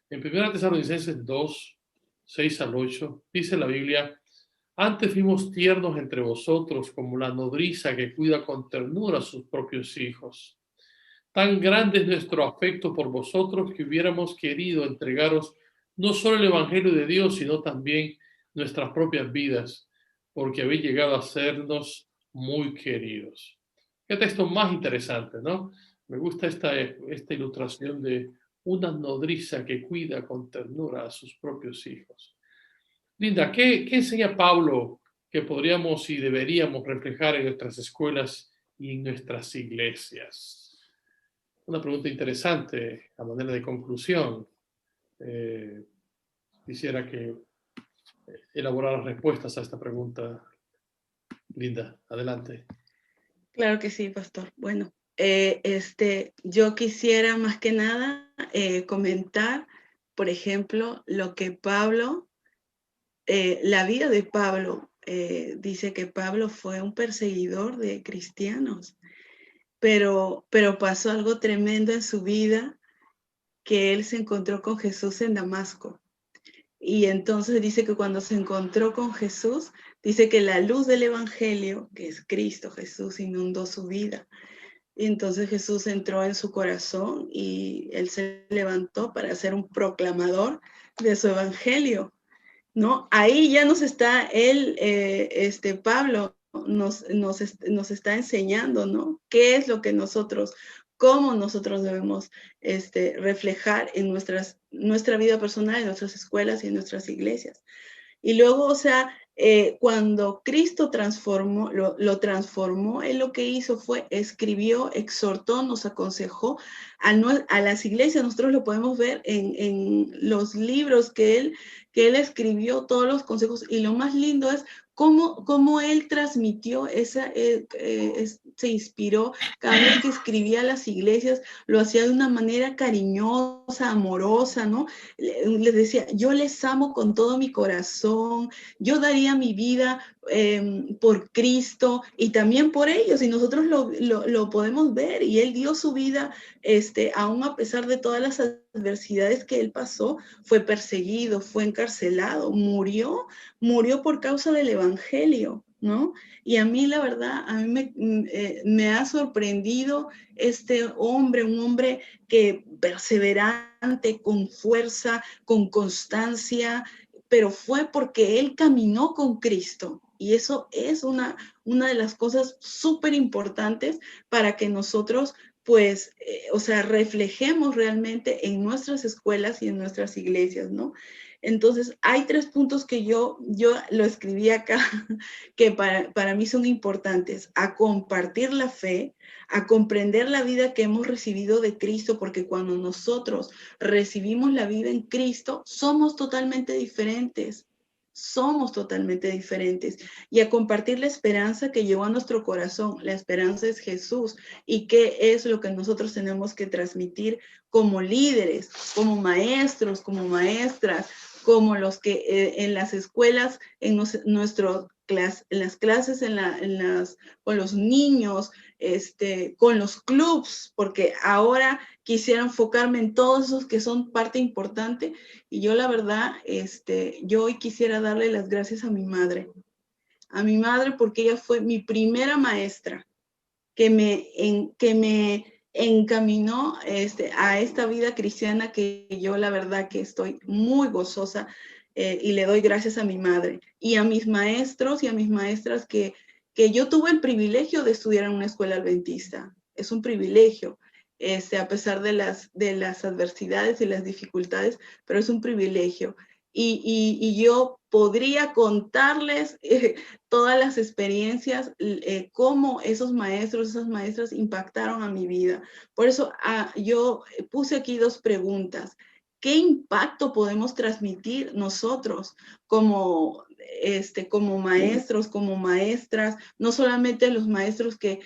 En 1 Tesalonicenses 2, 6 al 8, dice la Biblia, antes fuimos tiernos entre vosotros como la nodriza que cuida con ternura a sus propios hijos. Tan grande es nuestro afecto por vosotros que hubiéramos querido entregaros no solo el Evangelio de Dios, sino también nuestras propias vidas, porque habéis llegado a sernos muy queridos. Qué texto más interesante, ¿no? Me gusta esta ilustración de una nodriza que cuida con ternura a sus propios hijos. Linda, ¿qué enseña Pablo que podríamos y deberíamos reflejar en nuestras escuelas y en nuestras iglesias? Una pregunta interesante a manera de conclusión. Quisiera que elaborar respuestas a esta pregunta. Linda, adelante. Claro que sí, pastor. Bueno, yo quisiera más que nada comentar, por ejemplo, lo que Pablo, la vida de Pablo, dice que Pablo fue un perseguidor de cristianos, pero pasó algo tremendo en su vida que él se encontró con Jesús en Damasco. Y entonces dice que cuando se encontró con Jesús, dice que la luz del Evangelio, que es Cristo Jesús, inundó su vida. Y entonces Jesús entró en su corazón y él se levantó para ser un proclamador de su Evangelio, ¿no? Ahí ya nos está él, Pablo, nos está enseñando, ¿no? ¿Qué es lo que nosotros, cómo nosotros debemos reflejar en nuestra vida personal, en nuestras escuelas y en nuestras iglesias? Y luego, o sea, cuando Cristo lo transformó, él lo que hizo fue escribió, exhortó, nos aconsejó a las iglesias. Nosotros lo podemos ver en los libros que él escribió, todos los consejos. Y lo más lindo es cómo él transmitió se inspiró cada vez que escribía a las iglesias, lo hacía de una manera cariñosa, amorosa, ¿no? Les decía, yo les amo con todo mi corazón, yo daría mi vida por Cristo y también por ellos, y nosotros lo podemos ver, y él dio su vida, aún a pesar de todas las adversidades que él pasó, fue perseguido, fue encarcelado, murió por causa del Evangelio, ¿no? Y a mí, la verdad, a mí me ha sorprendido un hombre que perseverante, con fuerza, con constancia, pero fue porque él caminó con Cristo. Y eso es una de las cosas súper importantes para que nosotros, pues, reflejemos realmente en nuestras escuelas y en nuestras iglesias, ¿no? Entonces, hay 3 puntos que yo lo escribí acá, que para mí son importantes: a compartir la fe, a comprender la vida que hemos recibido de Cristo, porque cuando nosotros recibimos la vida en Cristo, somos totalmente diferentes. Y a compartir la esperanza que llegó a nuestro corazón. La esperanza es Jesús, y qué es lo que nosotros tenemos que transmitir como líderes, como maestros, como maestras, como los que en las escuelas, en las clases, con los niños, con los clubs, porque ahora quisiera enfocarme en todos esos que son parte importante. Y yo, la verdad, yo hoy quisiera darle las gracias a mi madre, porque ella fue mi primera maestra que me encaminó a esta vida cristiana, que yo, la verdad, que estoy muy gozosa, y le doy gracias a mi madre y a mis maestros y a mis maestras que yo tuve el privilegio de estudiar en una escuela adventista. Es un privilegio, a pesar de las adversidades y las dificultades, pero es un privilegio. Y yo podría contarles todas las experiencias, cómo esos maestros, esas maestras impactaron a mi vida. Por eso yo puse aquí 2 preguntas. ¿Qué impacto podemos transmitir nosotros como maestros, como maestras? No solamente los maestros que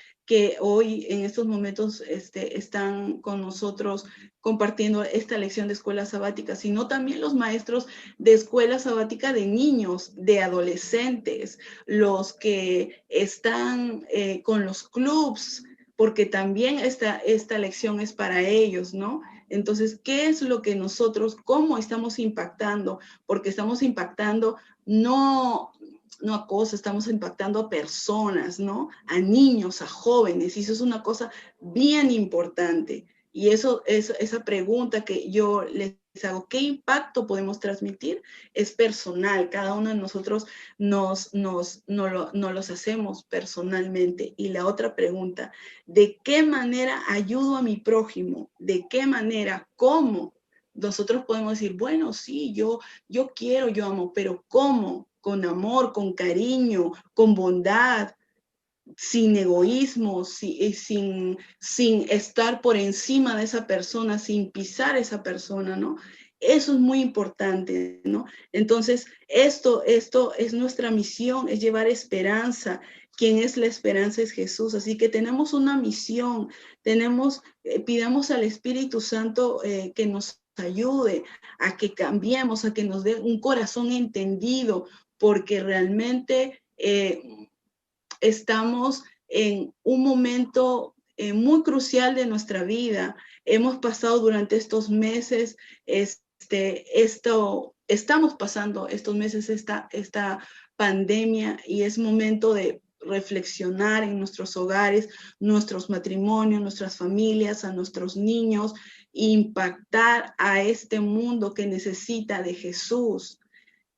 hoy en estos momentos están con nosotros compartiendo esta lección de escuela sabática, sino también los maestros de escuela sabática de niños, de adolescentes, los que están con los clubs, porque también esta lección es para ellos, ¿no? Entonces, ¿qué es lo que nosotros, cómo estamos impactando? Porque estamos impactando no a cosas, estamos impactando a personas, ¿no? A niños, a jóvenes, y eso es una cosa bien importante. Y esa pregunta que yo les hago, ¿qué impacto podemos transmitir? Es personal. Cada uno de nosotros nos los hacemos personalmente. Y la otra pregunta, ¿de qué manera ayudo a mi prójimo? ¿De qué manera? ¿Cómo? Nosotros podemos decir, bueno, sí, yo quiero, yo amo, pero ¿cómo? Con amor, con cariño, con bondad, sin egoísmo, sin estar por encima de esa persona, sin pisar a esa persona, ¿no? Eso es muy importante, ¿no? Entonces, esto es nuestra misión, es llevar esperanza. Quien es la esperanza es Jesús. Así que tenemos una misión, pidamos al Espíritu Santo que nos ayude a que cambiemos, a que nos dé un corazón entendido, porque realmente estamos en un momento muy crucial de nuestra vida, Hemos pasado durante estos meses, estamos pasando estos meses esta pandemia, y es momento de reflexionar en nuestros hogares, nuestros matrimonios, nuestras familias, a nuestros niños, impactar a este mundo que necesita de Jesús.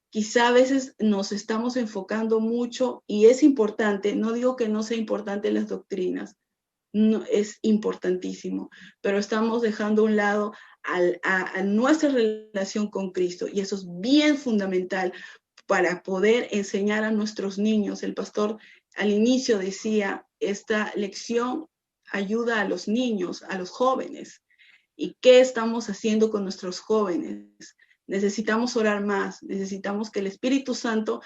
Quizá a veces nos estamos enfocando mucho, y es importante, no digo que no sea importante las doctrinas, no, es importantísimo, pero estamos dejando a un lado a nuestra relación con Cristo, y eso es bien fundamental para poder enseñar a nuestros niños. El pastor al inicio decía, esta lección ayuda a los niños, a los jóvenes. ¿Y qué estamos haciendo con nuestros jóvenes? Necesitamos orar más, necesitamos que el Espíritu Santo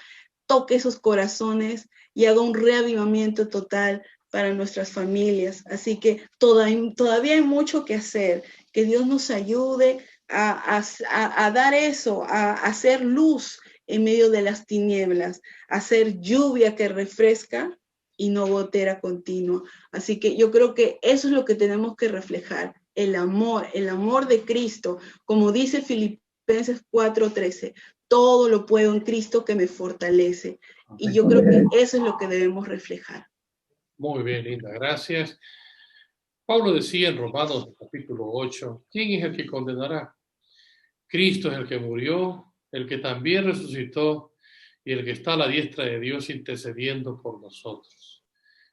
toque esos corazones y haga un reavivamiento total para nuestras familias. Así que todavía hay mucho que hacer. Que Dios nos ayude a dar eso, a hacer luz en medio de las tinieblas, a hacer lluvia que refresca y no gotera continua. Así que yo creo que eso es lo que tenemos que reflejar, el amor de Cristo. Como dice Filipenses 4:13, todo lo puedo en Cristo que me fortalece. Y yo creo que eso es lo que debemos reflejar. Muy bien, Linda, gracias. Pablo decía en Romanos capítulo 8, ¿quién es el que condenará? Cristo es el que murió, el que también resucitó y el que está a la diestra de Dios intercediendo por nosotros.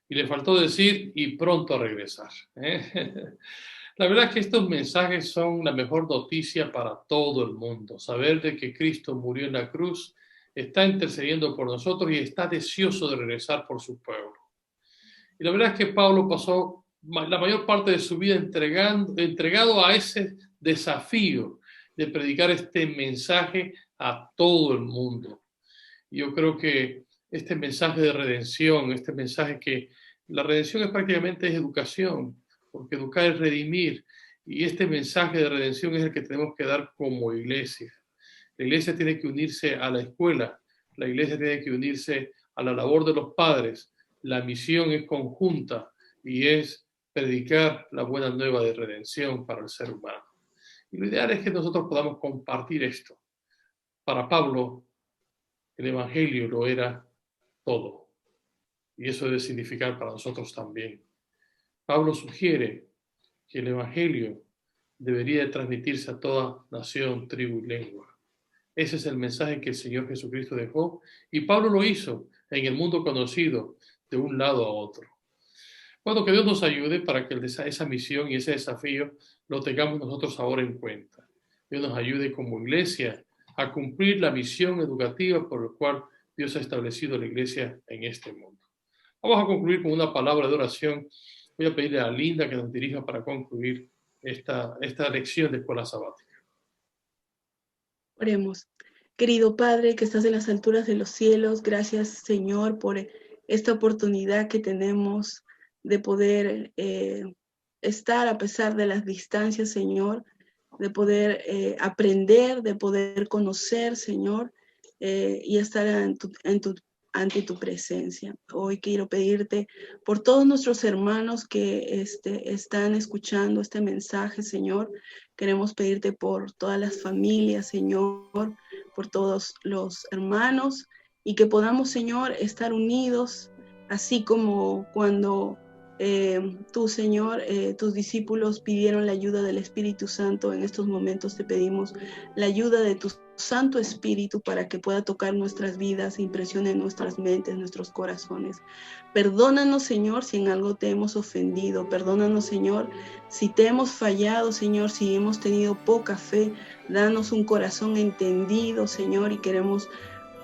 Y le faltó decir, y pronto a regresar. La verdad es que estos mensajes son la mejor noticia para todo el mundo. Saber de que Cristo murió en la cruz, está intercediendo por nosotros y está deseoso de regresar por su pueblo. Y la verdad es que Pablo pasó la mayor parte de su vida entregado a ese desafío de predicar este mensaje a todo el mundo. Y yo creo que este mensaje de redención, este mensaje que la redención es prácticamente educación, porque educar es redimir, y este mensaje de redención es el que tenemos que dar como iglesia. La iglesia tiene que unirse a la escuela, la iglesia tiene que unirse a la labor de los padres. La misión es conjunta y es predicar la buena nueva de redención para el ser humano. Y lo ideal es que nosotros podamos compartir esto. Para Pablo, el evangelio lo era todo. Y eso debe significar para nosotros también. Pablo sugiere que el evangelio debería de transmitirse a toda nación, tribu y lengua. Ese es el mensaje que el Señor Jesucristo dejó, y Pablo lo hizo en el mundo conocido, de un lado a otro. Bueno, que Dios nos ayude para que esa misión y ese desafío lo tengamos nosotros ahora en cuenta. Dios nos ayude como iglesia a cumplir la misión educativa por la cual Dios ha establecido la iglesia en este mundo. Vamos a concluir con una palabra de oración. Voy a pedirle a Linda que nos dirija para concluir esta lección de escuela sabática. Oremos. Querido Padre que estás en las alturas de los cielos, gracias Señor por esta oportunidad que tenemos de poder estar a pesar de las distancias, Señor, de poder aprender, de poder conocer, Señor, y estar ante tu presencia. Hoy quiero pedirte por todos nuestros hermanos que están escuchando este mensaje, Señor. Queremos pedirte por todas las familias, Señor, por todos los hermanos, y que podamos, Señor, estar unidos, así como cuando tú, Señor, tus discípulos pidieron la ayuda del Espíritu Santo. En estos momentos te pedimos la ayuda de tu Santo Espíritu para que pueda tocar nuestras vidas, impresione nuestras mentes, nuestros corazones. Perdónanos, Señor, si en algo te hemos ofendido. Perdónanos, Señor, si te hemos fallado, Señor, si hemos tenido poca fe. Danos un corazón entendido, Señor, y queremos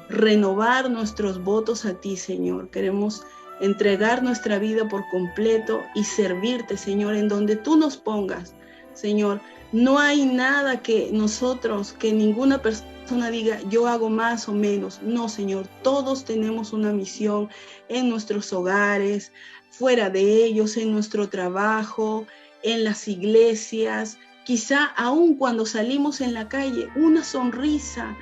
renovar nuestros votos a ti, Señor. Queremos entregar nuestra vida por completo y servirte, Señor, en donde tú nos pongas, Señor. No hay nada que ninguna persona diga, yo hago más o menos. No, Señor, todos tenemos una misión en nuestros hogares, fuera de ellos, en nuestro trabajo, en las iglesias. Quizá aún cuando salimos en la calle, una sonrisa,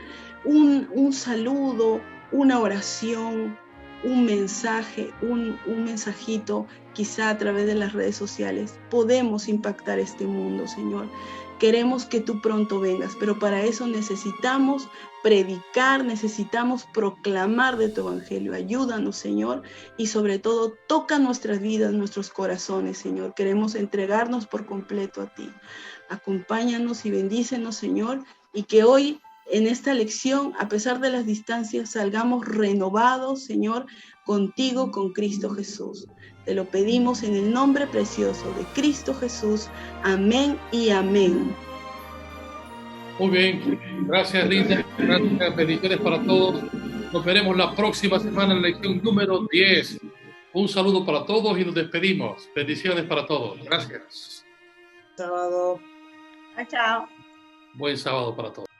un saludo, una oración, un mensaje, un mensajito, quizá a través de las redes sociales, podemos impactar este mundo, Señor. Queremos que tú pronto vengas, pero para eso necesitamos predicar, necesitamos proclamar de tu evangelio. Ayúdanos, Señor, y sobre todo toca nuestras vidas, nuestros corazones, Señor. Queremos entregarnos por completo a ti. Acompáñanos y bendícenos, Señor, y que hoy en esta lección, a pesar de las distancias, salgamos renovados, Señor, contigo, con Cristo Jesús. Te lo pedimos en el nombre precioso de Cristo Jesús. Amén y amén. Muy bien, gracias Linda, gracias, bendiciones para todos. Nos veremos la próxima semana en la lección número 10. Un saludo para todos y nos despedimos. Bendiciones para todos. Gracias. Sábado. Chao. Buen sábado para todos.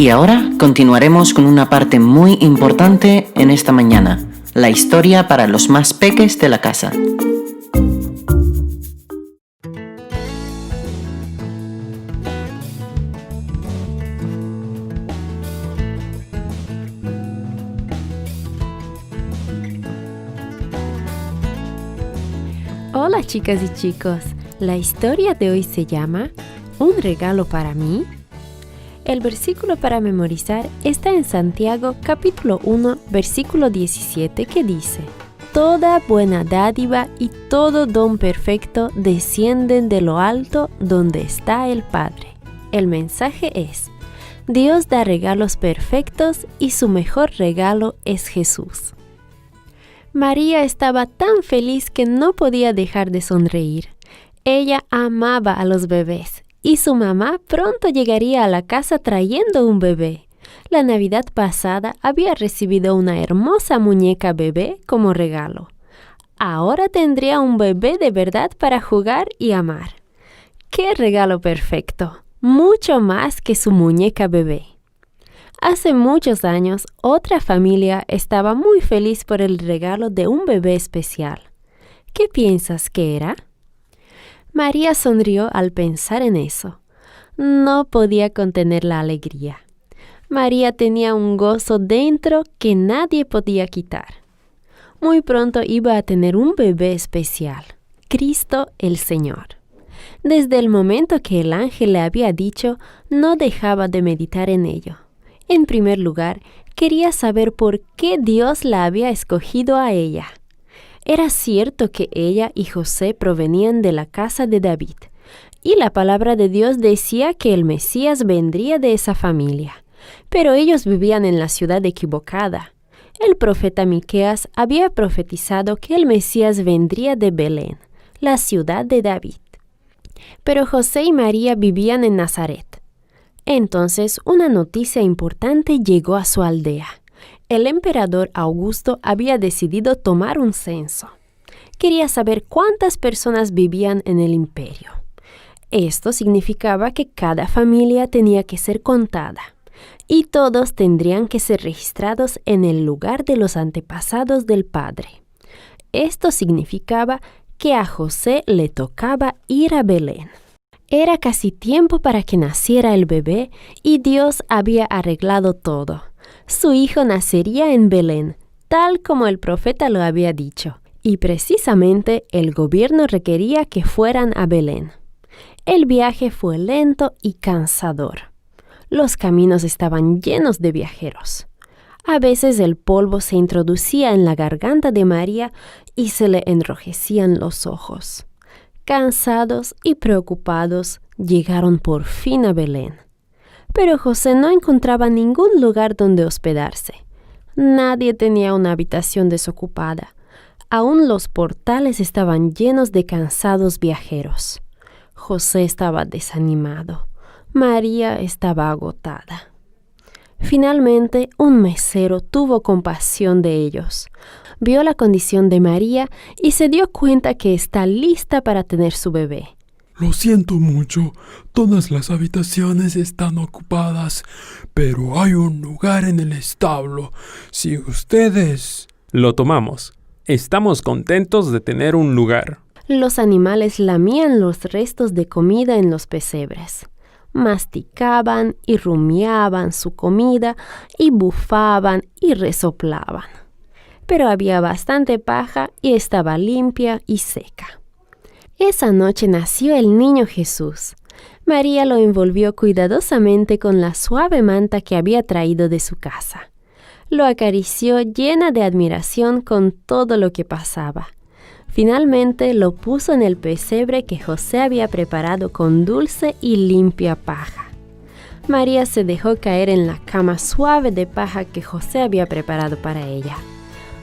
Y ahora continuaremos con una parte muy importante en esta mañana, la historia para los más peques de la casa. Hola chicas y chicos, la historia de hoy se llama ¿Un regalo para mí? El versículo para memorizar está en Santiago capítulo 1 versículo 17 que dice: Toda buena dádiva y todo don perfecto descienden de lo alto donde está el Padre. El mensaje es: Dios da regalos perfectos y su mejor regalo es Jesús. María estaba tan feliz que no podía dejar de sonreír. Ella amaba a los bebés y su mamá pronto llegaría a la casa trayendo un bebé. La Navidad pasada había recibido una hermosa muñeca bebé como regalo. Ahora tendría un bebé de verdad para jugar y amar. ¡Qué regalo perfecto! Mucho más que su muñeca bebé. Hace muchos años, otra familia estaba muy feliz por el regalo de un bebé especial. ¿Qué piensas que era? María sonrió al pensar en eso. No podía contener la alegría. María tenía un gozo dentro que nadie podía quitar. Muy pronto iba a tener un bebé especial, Cristo el Señor. Desde el momento que el ángel le había dicho, no dejaba de meditar en ello. En primer lugar, quería saber por qué Dios la había escogido a ella. Era cierto que ella y José provenían de la casa de David, y la palabra de Dios decía que el Mesías vendría de esa familia, pero ellos vivían en la ciudad equivocada. El profeta Miqueas había profetizado que el Mesías vendría de Belén, la ciudad de David. Pero José y María vivían en Nazaret. Entonces, una noticia importante llegó a su aldea. El emperador Augusto había decidido tomar un censo. Quería saber cuántas personas vivían en el imperio. Esto significaba que cada familia tenía que ser contada, y todos tendrían que ser registrados en el lugar de los antepasados del padre. Esto significaba que a José le tocaba ir a Belén. Era casi tiempo para que naciera el bebé y Dios había arreglado todo. Su hijo nacería en Belén, tal como el profeta lo había dicho, y precisamente el gobierno requería que fueran a Belén. El viaje fue lento y cansador. Los caminos estaban llenos de viajeros. A veces el polvo se introducía en la garganta de María y se le enrojecían los ojos. Cansados y preocupados, llegaron por fin a Belén. Pero José no encontraba ningún lugar donde hospedarse. Nadie tenía una habitación desocupada. Aún los portales estaban llenos de cansados viajeros. José estaba desanimado. María estaba agotada. Finalmente, un mesero tuvo compasión de ellos. Vio la condición de María y se dio cuenta que está lista para tener su bebé. Lo siento mucho, todas las habitaciones están ocupadas, pero hay un lugar en el establo. Si ustedes... Lo tomamos. Estamos contentos de tener un lugar. Los animales lamían los restos de comida en los pesebres. Masticaban y rumiaban su comida y bufaban y resoplaban. Pero había bastante paja y estaba limpia y seca. Esa noche nació el niño Jesús. María lo envolvió cuidadosamente con la suave manta que había traído de su casa. Lo acarició llena de admiración con todo lo que pasaba. Finalmente lo puso en el pesebre que José había preparado con dulce y limpia paja. María se dejó caer en la cama suave de paja que José había preparado para ella.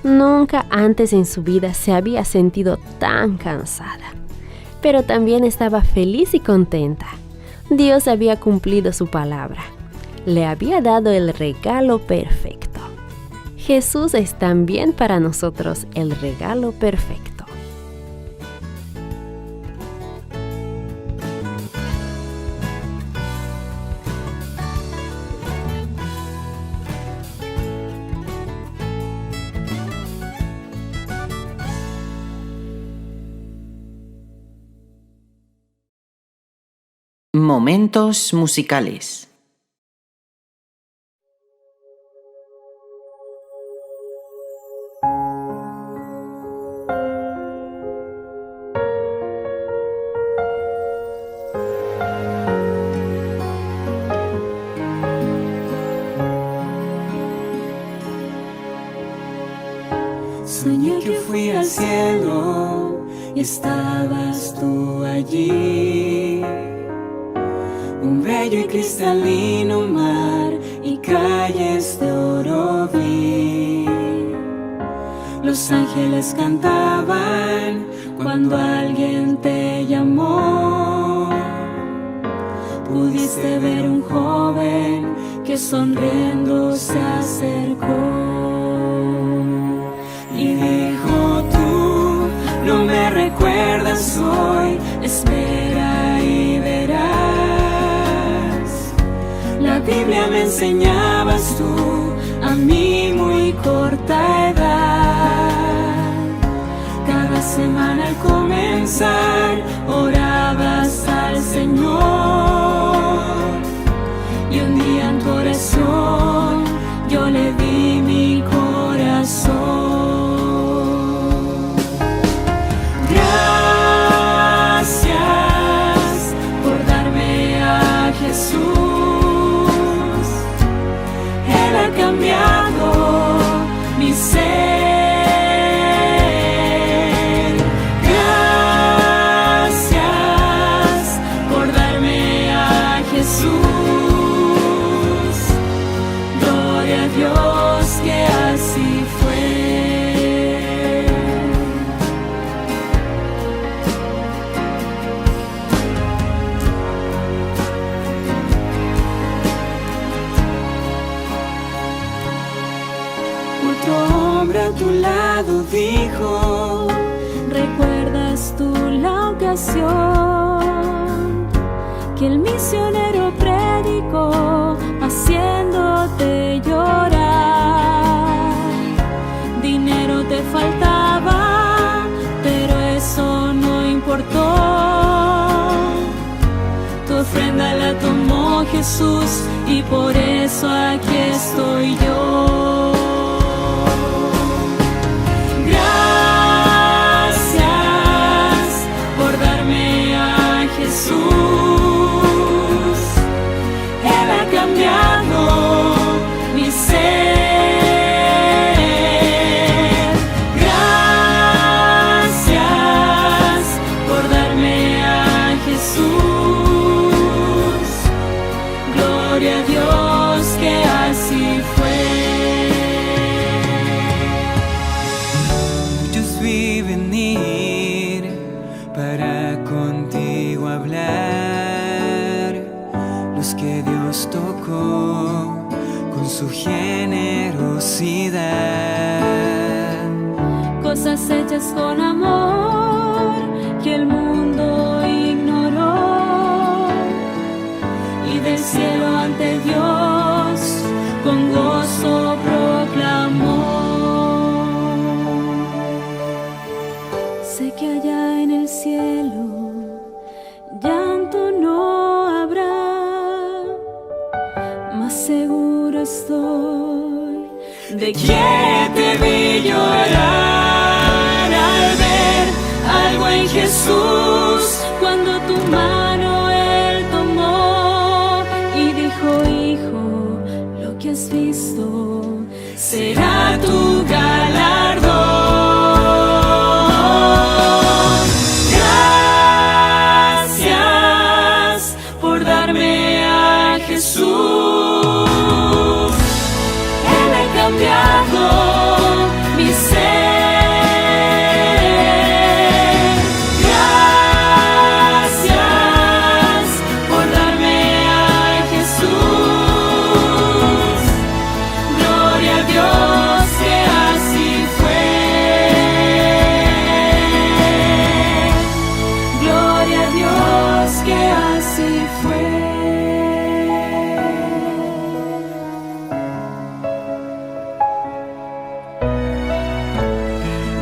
Nunca antes en su vida se había sentido tan cansada, pero también estaba feliz y contenta. Dios había cumplido su palabra. Le había dado el regalo perfecto. Jesús es también para nosotros el regalo perfecto. Momentos musicales. Soñé que fui al cielo y estabas tú allí. Un bello y cristalino mar y calles de oro vi. Los ángeles cantaban cuando alguien te llamó. Pudiste ver un joven que sonriendo se acercó y dijo: tú no me recuerdas hoy, espera y verás. La Biblia me enseñabas tú a mi muy corta edad. Cada semana al comenzar orabas al Señor, y un día en tu oración yo le di mi corazón. Gracias por darme a Jesús. Él ha cambiado mi ser. Gracias por darme a Jesús. Gloria a Dios que así fue. Otro hombre a tu lado dijo: ¿recuerdas tú la ocasión que el misionero predicó haciéndote llorar? Dinero te faltaba, pero eso no importó. Tu ofrenda la tomó Jesús y por eso aquí estoy yo. Gracias por darme a Jesús. Él ha cambiado mi ser. Gracias por darme a Jesús. Gloria a Dios que así fue. Muchos vi venir para contigo hablar, los que Dios tocó con su generosidad. Cosas hechas con amor que el mundo ignoró, y del cielo ante Dios con gozo proclamó. Sé que allá en el cielo de que te vi llorar al ver algo en Jesús, cuando tu mano Él tomó y dijo: hijo, lo que has visto será tu galardón. Gracias por darme a Jesús. Él ha cambiado mi ser. Gracias por darme a Jesús. Gloria a Dios que así fue. Gloria a Dios que así fue.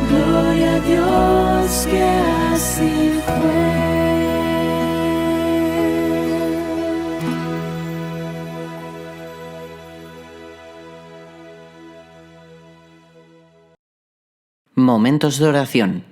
Gloria a Dios que así fue. Momentos de oración.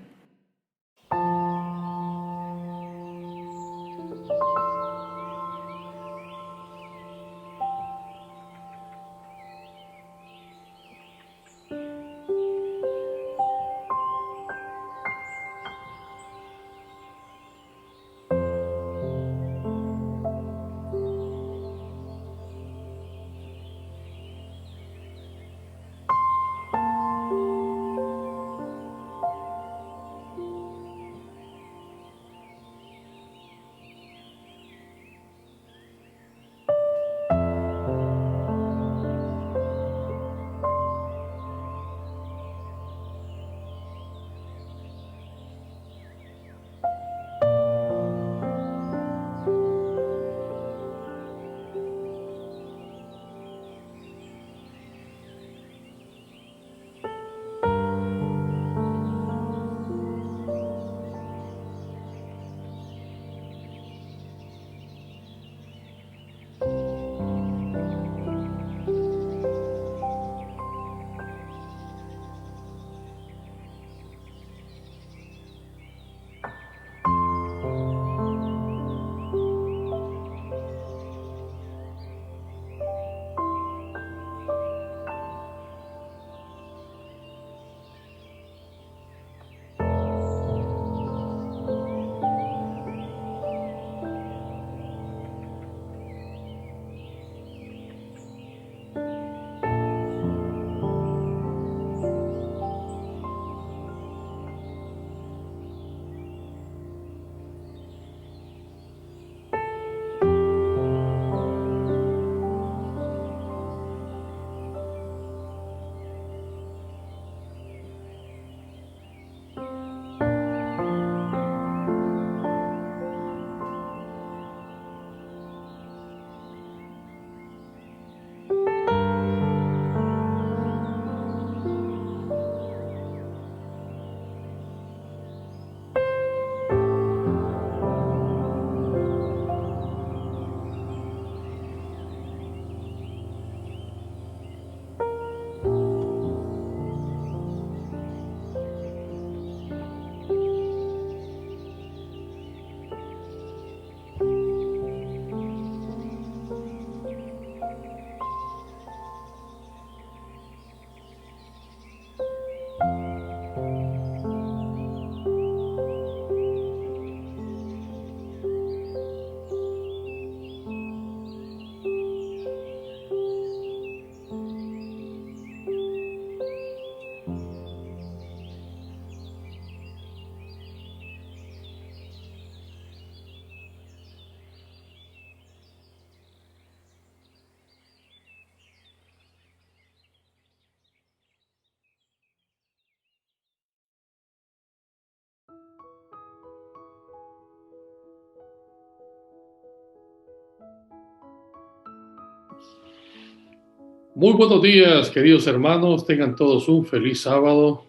Muy buenos días, queridos hermanos, tengan todos un feliz sábado.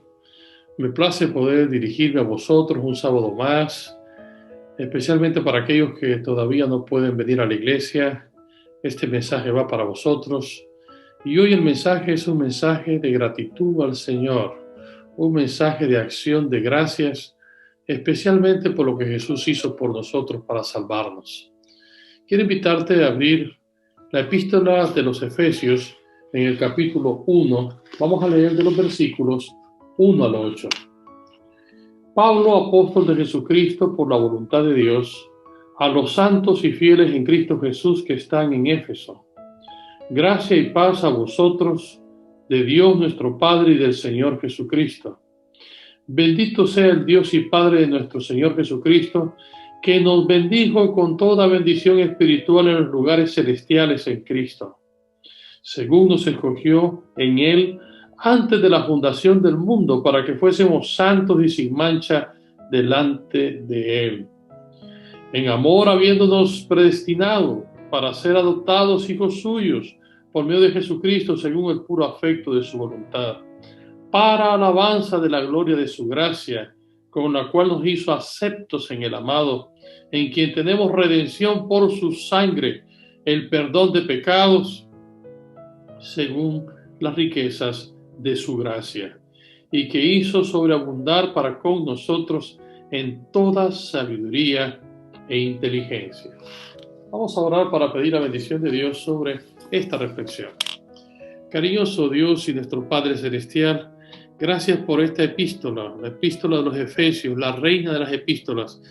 Me place poder dirigirme a vosotros un sábado más, especialmente para aquellos que todavía no pueden venir a la iglesia. Este mensaje va para vosotros Y hoy el mensaje es un mensaje de gratitud al Señor, un mensaje de acción de gracias, especialmente por lo que Jesús hizo por nosotros para salvarnos. Quiero invitarte a abrir la epístola de los Efesios en el capítulo 1. Vamos a leer de los versículos 1 al 8. Pablo, apóstol de Jesucristo por la voluntad de Dios, a los santos y fieles en Cristo Jesús que están en Éfeso. Gracia y paz a vosotros, de Dios nuestro Padre y del Señor Jesucristo. Bendito sea el Dios y Padre de nuestro Señor Jesucristo, que nos bendijo con toda bendición espiritual en los lugares celestiales en Cristo, según nos escogió en Él antes de la fundación del mundo, para que fuésemos santos y sin mancha delante de Él. En amor, habiéndonos predestinado para ser adoptados hijos suyos por medio de Jesucristo, según el puro afecto de su voluntad, para alabanza de la gloria de su gracia, con la cual nos hizo aceptos en el amado, en quien tenemos redención por su sangre, el perdón de pecados, según las riquezas de su gracia, y que hizo sobreabundar para con nosotros en toda sabiduría e inteligencia. Vamos a orar para pedir la bendición de Dios sobre esta reflexión. Cariñoso Dios y nuestro Padre Celestial, gracias por esta epístola, la epístola de los Efesios, la reina de las epístolas.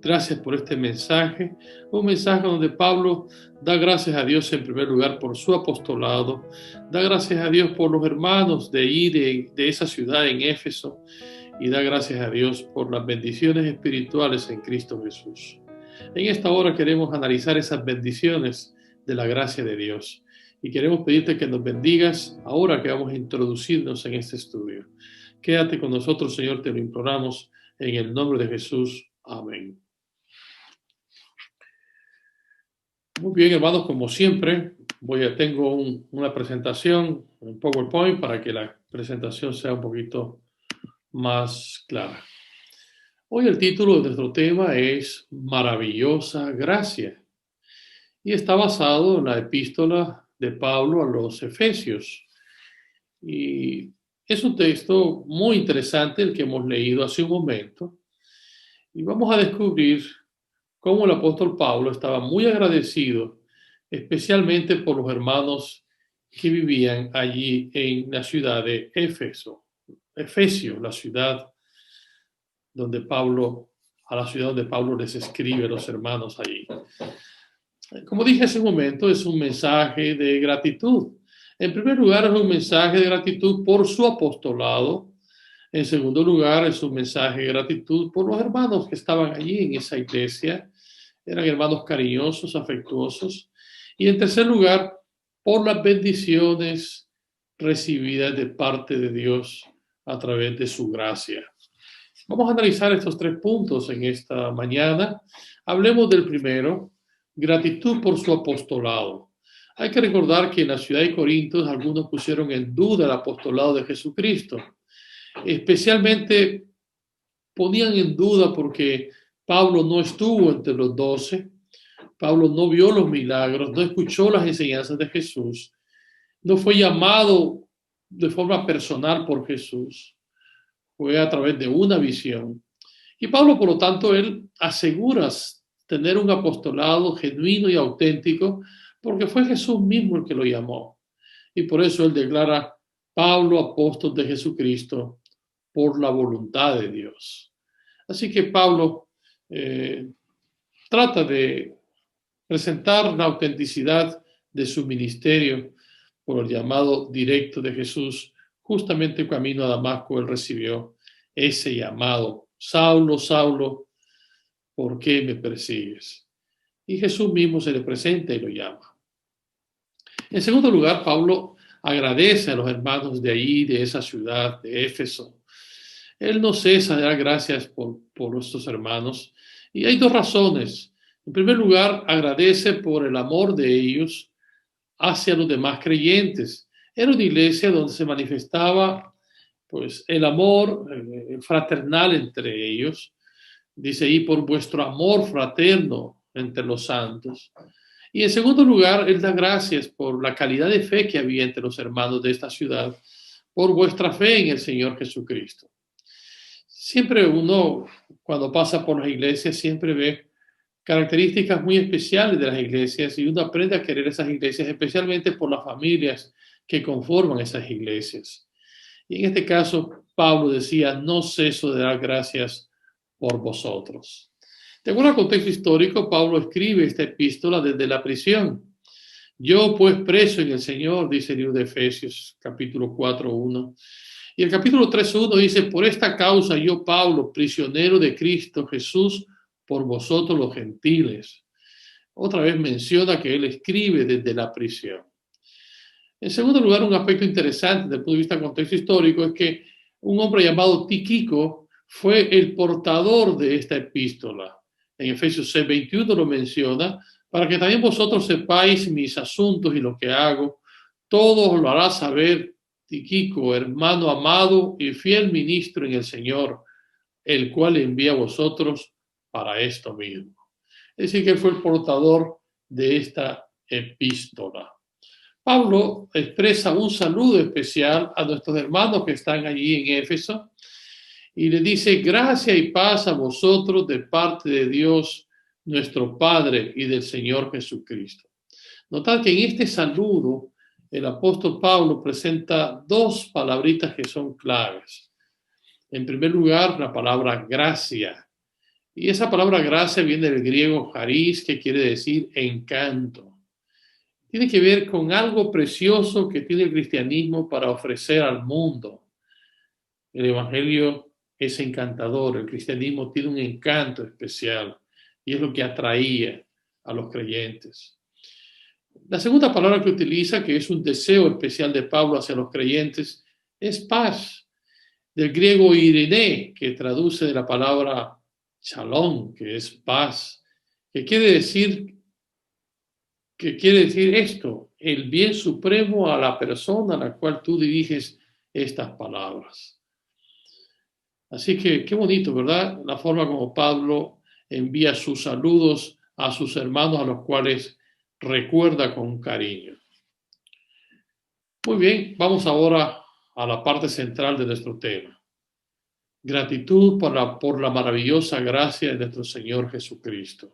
Gracias por este mensaje, un mensaje donde Pablo da gracias a Dios en primer lugar por su apostolado, da gracias a Dios por los hermanos de ahí, de esa ciudad en Éfeso, y da gracias a Dios por las bendiciones espirituales en Cristo Jesús. En esta hora queremos analizar esas bendiciones de la gracia de Dios y queremos pedirte que nos bendigas ahora que vamos a introducirnos en este estudio. Quédate con nosotros, Señor, te lo imploramos en el nombre de Jesús. Amén. Muy bien, hermanos, como siempre, tengo una presentación en PowerPoint para que la presentación sea un poquito más clara. Hoy el título de nuestro tema es Maravillosa Gracia y está basado en la epístola de Pablo a los Efesios. Y es un texto muy interesante el que hemos leído hace un momento y vamos a descubrir cómo el apóstol Pablo estaba muy agradecido, especialmente por los hermanos que vivían allí en la ciudad de Éfeso. Efesio, la ciudad donde Pablo les escribe a los hermanos allí. Como dije hace un momento, es un mensaje de gratitud. En primer lugar, es un mensaje de gratitud por su apostolado. En segundo lugar, es un mensaje de gratitud por los hermanos que estaban allí en esa iglesia. Eran hermanos cariñosos, afectuosos. Y en tercer lugar, por las bendiciones recibidas de parte de Dios a través de su gracia. Vamos a analizar estos tres puntos en esta mañana. Hablemos del primero, gratitud por su apostolado. Hay que recordar que en la ciudad de Corinto algunos pusieron en duda el apostolado de Jesucristo. Especialmente ponían en duda porque Pablo no estuvo entre los 12, Pablo no vio los milagros, no escuchó las enseñanzas de Jesús, no fue llamado de forma personal por Jesús, fue a través de una visión. Y Pablo, por lo tanto, él asegura tener un apostolado genuino y auténtico porque fue Jesús mismo el que lo llamó. Y por eso él declara, Pablo, apóstol de Jesucristo, por la voluntad de Dios. Así que Pablo trata de presentar la autenticidad de su ministerio por el llamado directo de Jesús. Justamente camino a Damasco él recibió ese llamado. Saulo, Saulo, ¿por qué me persigues? Y Jesús mismo se le presenta y lo llama. En segundo lugar, Pablo agradece a los hermanos de ahí, de esa ciudad, de Éfeso. Él no cesa de dar gracias por estos hermanos. Y hay dos razones. En primer lugar, agradece por el amor de ellos hacia los demás creyentes. Era una iglesia donde se manifestaba pues, el amor fraternal entre ellos. Dice ahí, por vuestro amor fraterno entre los santos. Y en segundo lugar, él da gracias por la calidad de fe que había entre los hermanos de esta ciudad, por vuestra fe en el Señor Jesucristo. Siempre uno, cuando pasa por las iglesias, siempre ve características muy especiales de las iglesias y uno aprende a querer esas iglesias, especialmente por las familias que conforman esas iglesias. Y en este caso, Pablo decía, no ceso de dar gracias por vosotros. De acuerdo al contexto histórico, Pablo escribe esta epístola desde la prisión. Yo, pues, preso en el Señor, dice el libro de Efesios, capítulo 4:1. Y el capítulo 3:1 dice, por esta causa yo, Pablo, prisionero de Cristo Jesús, por vosotros los gentiles. Otra vez menciona que él escribe desde la prisión. En segundo lugar, un aspecto interesante desde el punto de vista del contexto histórico es que un hombre llamado Tíquico fue el portador de esta epístola. En Efesios 6:21 lo menciona, para que también vosotros sepáis mis asuntos y lo que hago. Todo lo hará saber Tíquico, hermano amado y fiel ministro en el Señor, el cual envía a vosotros para esto mismo. Es decir, que él fue el portador de esta epístola. Pablo expresa un saludo especial a nuestros hermanos que están allí en Éfeso y le dice, gracia y paz a vosotros de parte de Dios, nuestro Padre y del Señor Jesucristo. Notad que en este saludo el apóstol Pablo presenta dos palabritas que son claves. En primer lugar, la palabra gracia. Y esa palabra gracia viene del griego charis, que quiere decir encanto. Tiene que ver con algo precioso que tiene el cristianismo para ofrecer al mundo. El evangelio es encantador, el cristianismo tiene un encanto especial y es lo que atraía a los creyentes. La segunda palabra que utiliza, que es un deseo especial de Pablo hacia los creyentes, es paz, del griego irene, que traduce de la palabra shalom, que es paz, que quiere decir esto, el bien supremo a la persona a la cual tú diriges estas palabras. Así que qué bonito, ¿verdad? La forma como Pablo envía sus saludos a sus hermanos a los cuales recuerda con cariño. Muy bien, vamos ahora a la parte central de nuestro tema. Gratitud por la maravillosa gracia de nuestro Señor Jesucristo.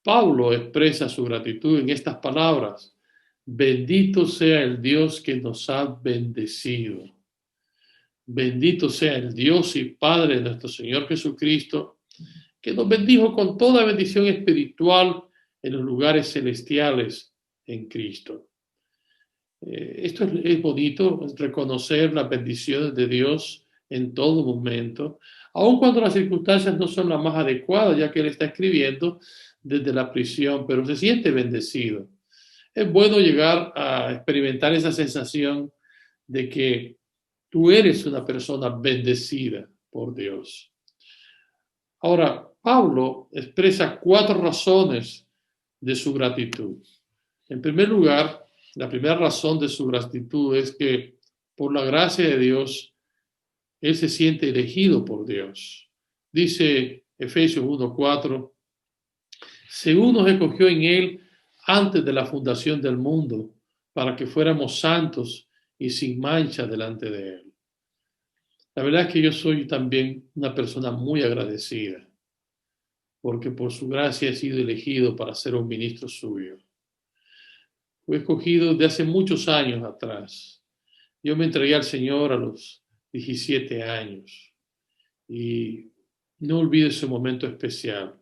Pablo expresa su gratitud en estas palabras. Bendito sea el Dios que nos ha bendecido. Bendito sea el Dios y Padre de nuestro Señor Jesucristo, que nos bendijo con toda bendición espiritual en los lugares celestiales en Cristo. Esto es bonito, reconocer las bendiciones de Dios en todo momento, aun cuando las circunstancias no son las más adecuadas, ya que él está escribiendo desde la prisión, pero se siente bendecido. Es bueno llegar a experimentar esa sensación de que tú eres una persona bendecida por Dios. Ahora, Pablo expresa 4 razones de su gratitud. En primer lugar, la primera razón de su gratitud es que por la gracia de Dios, él se siente elegido por Dios. Dice Efesios 1:4, según nos escogió en él antes de la fundación del mundo, para que fuéramos santos y sin mancha delante de él. La verdad es que yo soy también una persona muy agradecida, porque por su gracia he sido elegido para ser un ministro suyo. Fui escogido de hace muchos años atrás. Yo me entregué al Señor a los 17 años y no olvido ese momento especial.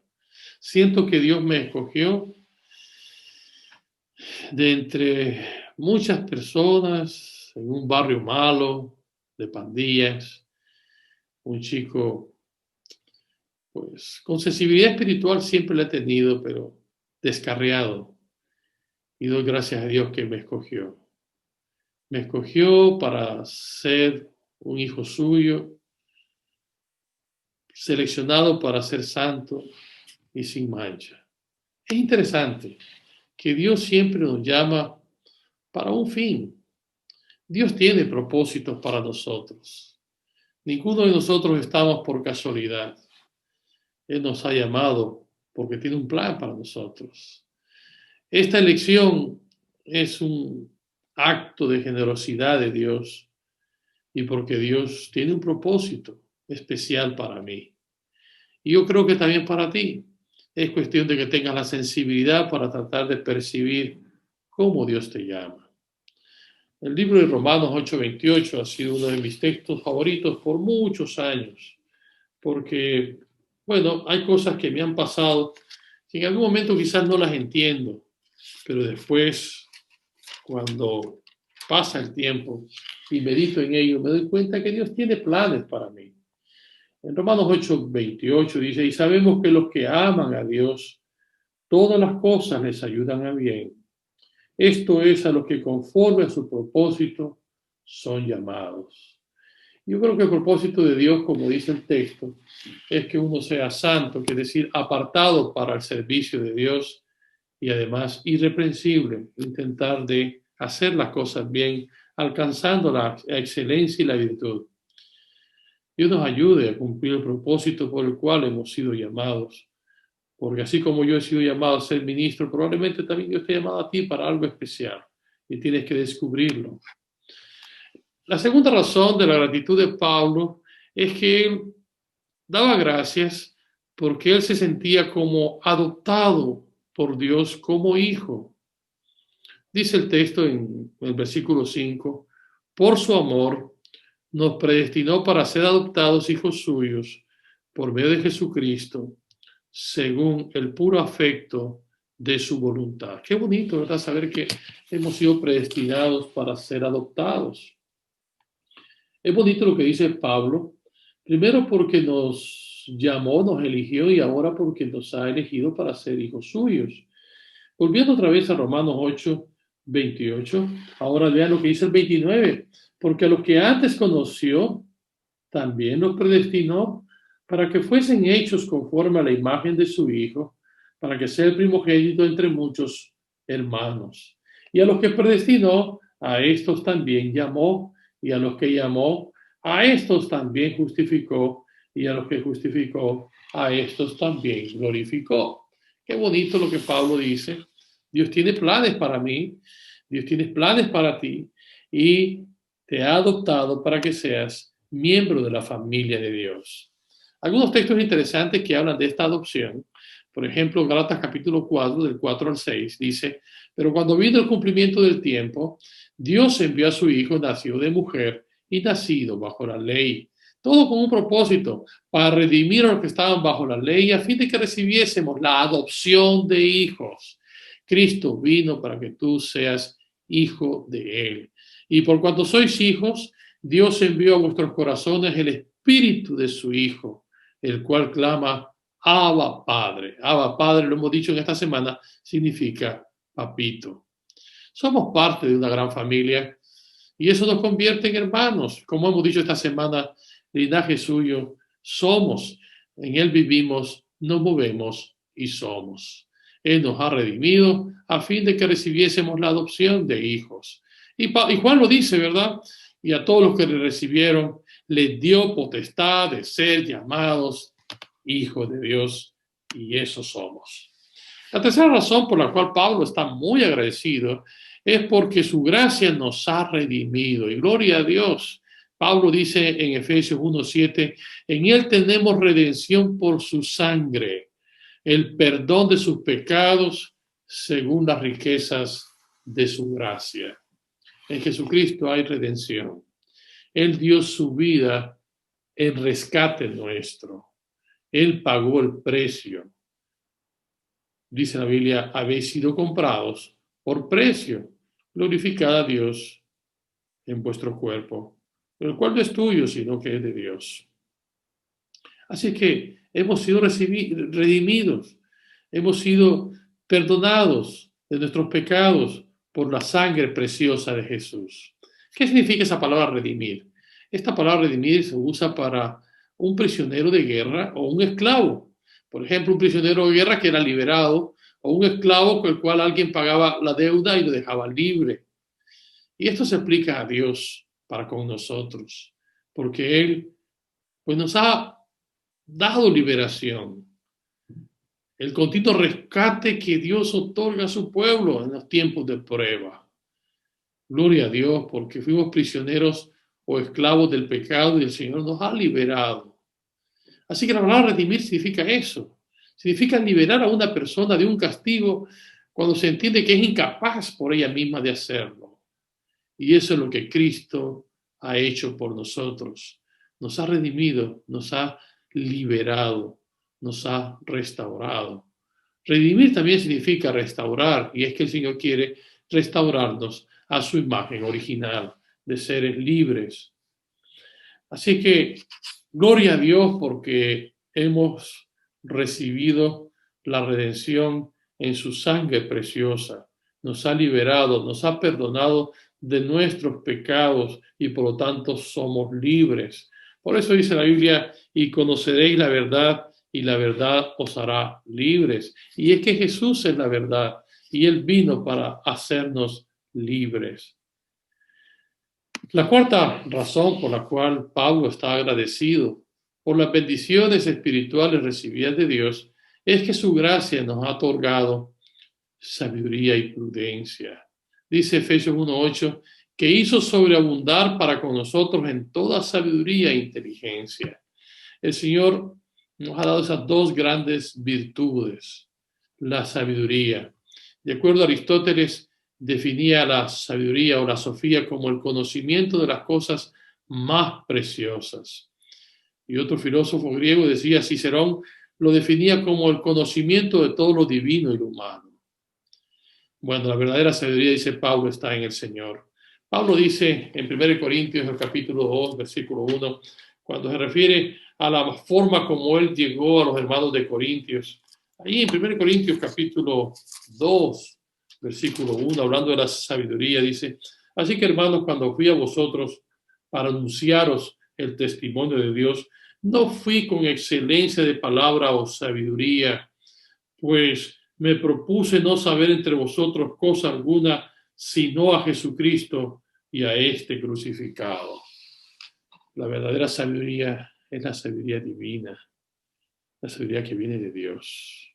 Siento que Dios me escogió de entre muchas personas en un barrio malo, de pandillas, un chico pues con sensibilidad espiritual siempre la he tenido, pero descarriado. Y doy gracias a Dios que me escogió. Me escogió para ser un hijo suyo, seleccionado para ser santo y sin mancha. Es interesante que Dios siempre nos llama para un fin. Dios tiene propósitos para nosotros. Ninguno de nosotros estamos por casualidad. Él nos ha llamado porque tiene un plan para nosotros. Esta elección es un acto de generosidad de Dios y porque Dios tiene un propósito especial para mí. Y yo creo que también para ti. Es cuestión de que tengas la sensibilidad para tratar de percibir cómo Dios te llama. El libro de Romanos 8:28 ha sido uno de mis textos favoritos por muchos años, porque, bueno, hay cosas que me han pasado que en algún momento quizás no las entiendo, pero después, cuando pasa el tiempo y medito en ello, me doy cuenta que Dios tiene planes para mí. En Romanos 8:28 dice, y sabemos que los que aman a Dios, todas las cosas les ayudan a bien. Esto es a los que conforme a su propósito son llamados. Yo creo que el propósito de Dios, como dice el texto, es que uno sea santo, que es decir, apartado para el servicio de Dios y además irreprensible, intentar de hacer las cosas bien, alcanzando la excelencia y la virtud. Dios nos ayude a cumplir el propósito por el cual hemos sido llamados. Porque así como yo he sido llamado a ser ministro, probablemente también Dios te ha llamado a ti para algo especial y tienes que descubrirlo. La segunda razón de la gratitud de Pablo es que él daba gracias porque él se sentía como adoptado por Dios como hijo. Dice el texto en el versículo 5, por su amor nos predestinó para ser adoptados hijos suyos por medio de Jesucristo, según el puro afecto de su voluntad. Qué bonito, ¿verdad? Saber que hemos sido predestinados para ser adoptados. Es bonito lo que dice Pablo, primero porque nos llamó, nos eligió y ahora porque nos ha elegido para ser hijos suyos. Volviendo otra vez a Romanos 8:28, ahora vean lo que dice el 29, porque a los que antes conoció, también los predestinó para que fuesen hechos conforme a la imagen de su Hijo, para que sea el primogénito entre muchos hermanos. Y a los que predestinó, a estos también llamó, y a los que llamó, a estos también justificó, y a los que justificó, a estos también glorificó. Qué bonito lo que Pablo dice. Dios tiene planes para mí, Dios tiene planes para ti, y te ha adoptado para que seas miembro de la familia de Dios. Algunos textos interesantes que hablan de esta adopción, por ejemplo, Gálatas capítulo 4, del 4 al 6, dice, pero cuando vino el cumplimiento del tiempo, Dios envió a su Hijo, nacido de mujer y nacido bajo la ley. Todo con un propósito, para redimir a los que estaban bajo la ley, a fin de que recibiésemos la adopción de hijos. Cristo vino para que tú seas hijo de Él. Y por cuanto sois hijos, Dios envió a vuestros corazones el espíritu de su Hijo, el cual clama, Abba Padre. Abba Padre, lo hemos dicho en esta semana, significa papito. Somos parte de una gran familia y eso nos convierte en hermanos. Como hemos dicho esta semana, linaje suyo, somos, en Él vivimos, nos movemos y somos. Él nos ha redimido a fin de que recibiésemos la adopción de hijos. Y Juan lo dice, ¿verdad? Y a todos los que le recibieron, les dio potestad de ser llamados hijos de Dios, y eso somos. La tercera razón por la cual Pablo está muy agradecido es porque su gracia nos ha redimido, y gloria a Dios. Pablo dice en Efesios 1:7, en Él tenemos redención por su sangre, el perdón de sus pecados según las riquezas de su gracia. En Jesucristo hay redención. Él dio su vida en rescate nuestro. Él pagó el precio. Dice la Biblia, habéis sido comprados por precio. Glorificad a Dios en vuestro cuerpo, el cual no es tuyo, sino que es de Dios. Así que hemos sido redimidos, hemos sido perdonados de nuestros pecados por la sangre preciosa de Jesús. ¿Qué significa esa palabra redimir? Esta palabra redimir se usa para un prisionero de guerra o un esclavo. Por ejemplo, un prisionero de guerra que era liberado o un esclavo con el cual alguien pagaba la deuda y lo dejaba libre. Y esto se aplica a Dios para con nosotros, porque Él pues, nos ha dado liberación. el continuo rescate que Dios otorga a su pueblo en los tiempos de prueba. Gloria a Dios, porque fuimos prisioneros o esclavos del pecado y el Señor nos ha liberado. Así que la palabra redimir significa eso. Significa liberar a una persona de un castigo cuando se entiende que es incapaz por ella misma de hacerlo. Y eso es lo que Cristo ha hecho por nosotros. Nos ha redimido, nos ha liberado, nos ha restaurado. Redimir también significa restaurar, y es que el Señor quiere restaurarnos a su imagen original de seres libres. Así que gloria a Dios porque hemos recibido la redención en su sangre preciosa. Nos ha liberado, nos ha perdonado de nuestros pecados y por lo tanto somos libres. Por eso dice la Biblia, y conoceréis la verdad y la verdad os hará libres. Y es que Jesús es la verdad y Él vino para hacernos libres. La cuarta razón por la cual Pablo está agradecido por las bendiciones espirituales recibidas de Dios es que su gracia nos ha otorgado sabiduría y prudencia. Dice Efesios 1:8, que hizo sobreabundar para con nosotros en toda sabiduría e inteligencia. El Señor nos ha dado esas dos grandes virtudes, la sabiduría. De acuerdo a Aristóteles, definía la sabiduría o la sofía como el conocimiento de las cosas más preciosas. Y otro filósofo griego decía, Cicerón, lo definía como el conocimiento de todo lo divino y lo humano. Bueno, la verdadera sabiduría, dice Pablo, está en el Señor. Pablo dice en 1 Corintios, el capítulo 2, versículo 1, cuando se refiere a la forma como él llegó a los hermanos de Corintios. Ahí en 1 Corintios, capítulo 2, versículo 1, hablando de la sabiduría, dice, así que hermanos, cuando fui a vosotros para anunciaros el testimonio de Dios, no fui con excelencia de palabra o sabiduría, pues me propuse no saber entre vosotros cosa alguna, sino a Jesucristo y a este crucificado. La verdadera sabiduría es la sabiduría divina, la sabiduría que viene de Dios.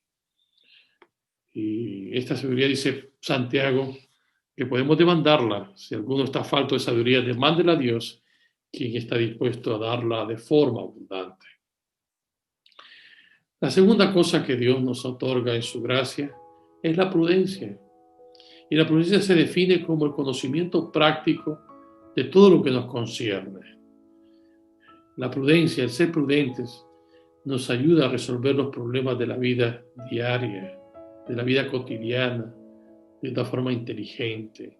Y esta sabiduría, dice Santiago, que podemos demandarla. Si alguno está falto de sabiduría, demándela a Dios, quien está dispuesto a darla de forma abundante. La segunda cosa que Dios nos otorga en su gracia es la prudencia. Y la prudencia se define como el conocimiento práctico de todo lo que nos concierne. La prudencia, el ser prudentes, nos ayuda a resolver los problemas de la vida diaria, de la vida cotidiana, de una forma inteligente.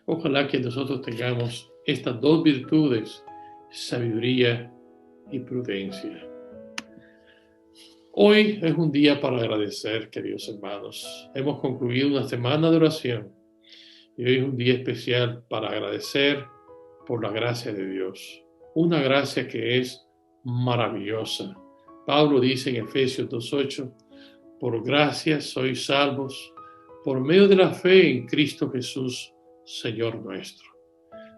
Ojalá que nosotros tengamos estas dos virtudes, sabiduría y prudencia. Hoy es un día para agradecer, queridos hermanos. Hemos concluido una semana de oración y hoy es un día especial para agradecer por la gracia de Dios. Una gracia que es maravillosa. Pablo dice en Efesios 2:8, por gracia sois salvos por medio de la fe en Cristo Jesús, Señor nuestro.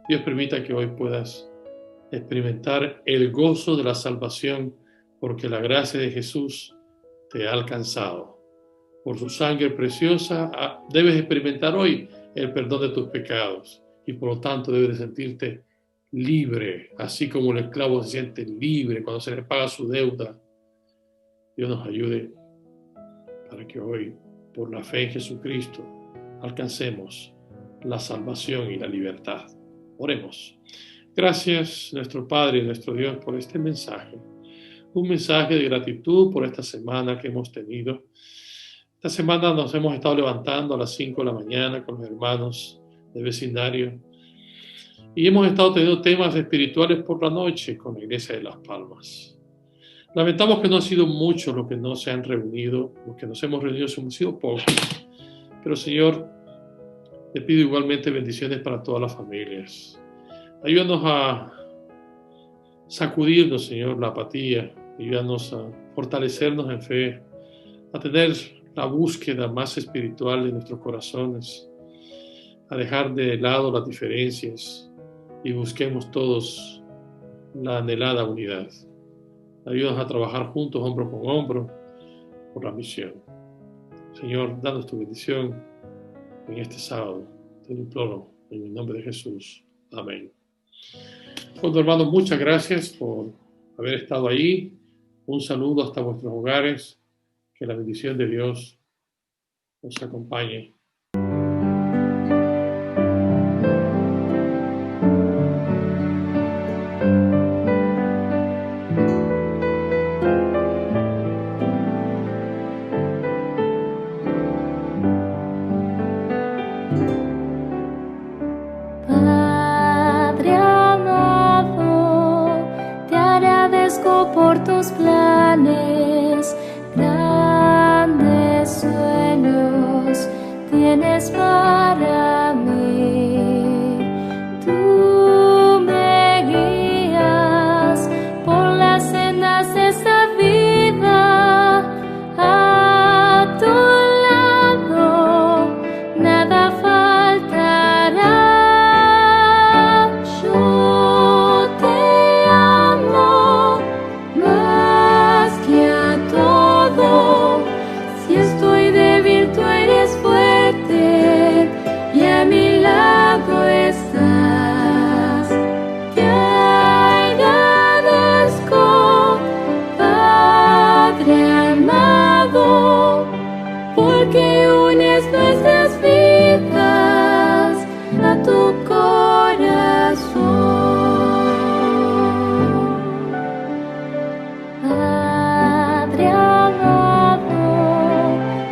Dios permita que hoy puedas experimentar el gozo de la salvación porque la gracia de Jesús te ha alcanzado. Por su sangre preciosa debes experimentar hoy el perdón de tus pecados y por lo tanto debes sentirte libre, así como el esclavo se siente libre cuando se le paga su deuda. Dios nos ayude para que hoy, por la fe en Jesucristo, alcancemos la salvación y la libertad. Oremos. Gracias, nuestro Padre y nuestro Dios, por este mensaje. Un mensaje de gratitud por esta semana que hemos tenido. Esta semana nos hemos estado levantando a las 5 de la mañana con los hermanos de vecindario y hemos estado teniendo temas espirituales por la noche con la Iglesia de Las Palmas. Lamentamos que no han sido muchos los que no se han reunido, los que nos hemos reunido hemos sido pocos, pero Señor, te pido igualmente bendiciones para todas las familias. Ayúdanos a sacudirnos, Señor, la apatía, ayúdanos a fortalecernos en fe, a tener la búsqueda más espiritual de nuestros corazones, a dejar de lado las diferencias y busquemos todos la anhelada unidad. Ayúdanos a trabajar juntos, hombro con hombro, por la misión. Señor, danos tu bendición en este sábado. Te lo imploro en el nombre de Jesús. Amén. Bueno, hermanos, muchas gracias por haber estado ahí. Un saludo hasta vuestros hogares. Que la bendición de Dios os acompañe. Padre amado, te agradezco por tus planes, grandes sueños tienes para mí. Tú me guías por las sendas de esta vida, a tu lado nada faltará. Yo te amo más que a todo. Si estoy débil, tú eres fuerte y a mi lado estás. Te agradezco, Padre amado, porque unes nuestras vidas a tu corazón. Padre amado,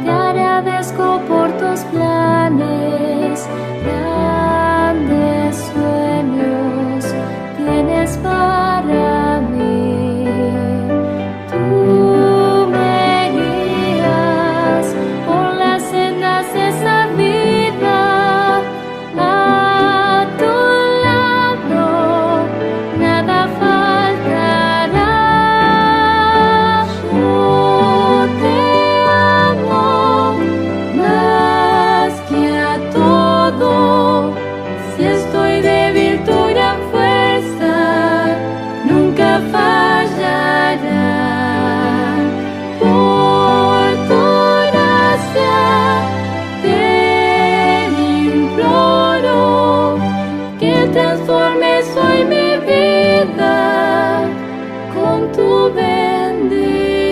te agradezco por tus planes, grandes sueños tienes para mí. Tú me guías por las sendas de esa vida, a tu lado nada faltará. Yo te amo más que a todo. Si estoy débil, tu gran fuerza nunca fallará. Por tu gracia te imploro que transformes hoy mi vida con tu bendición.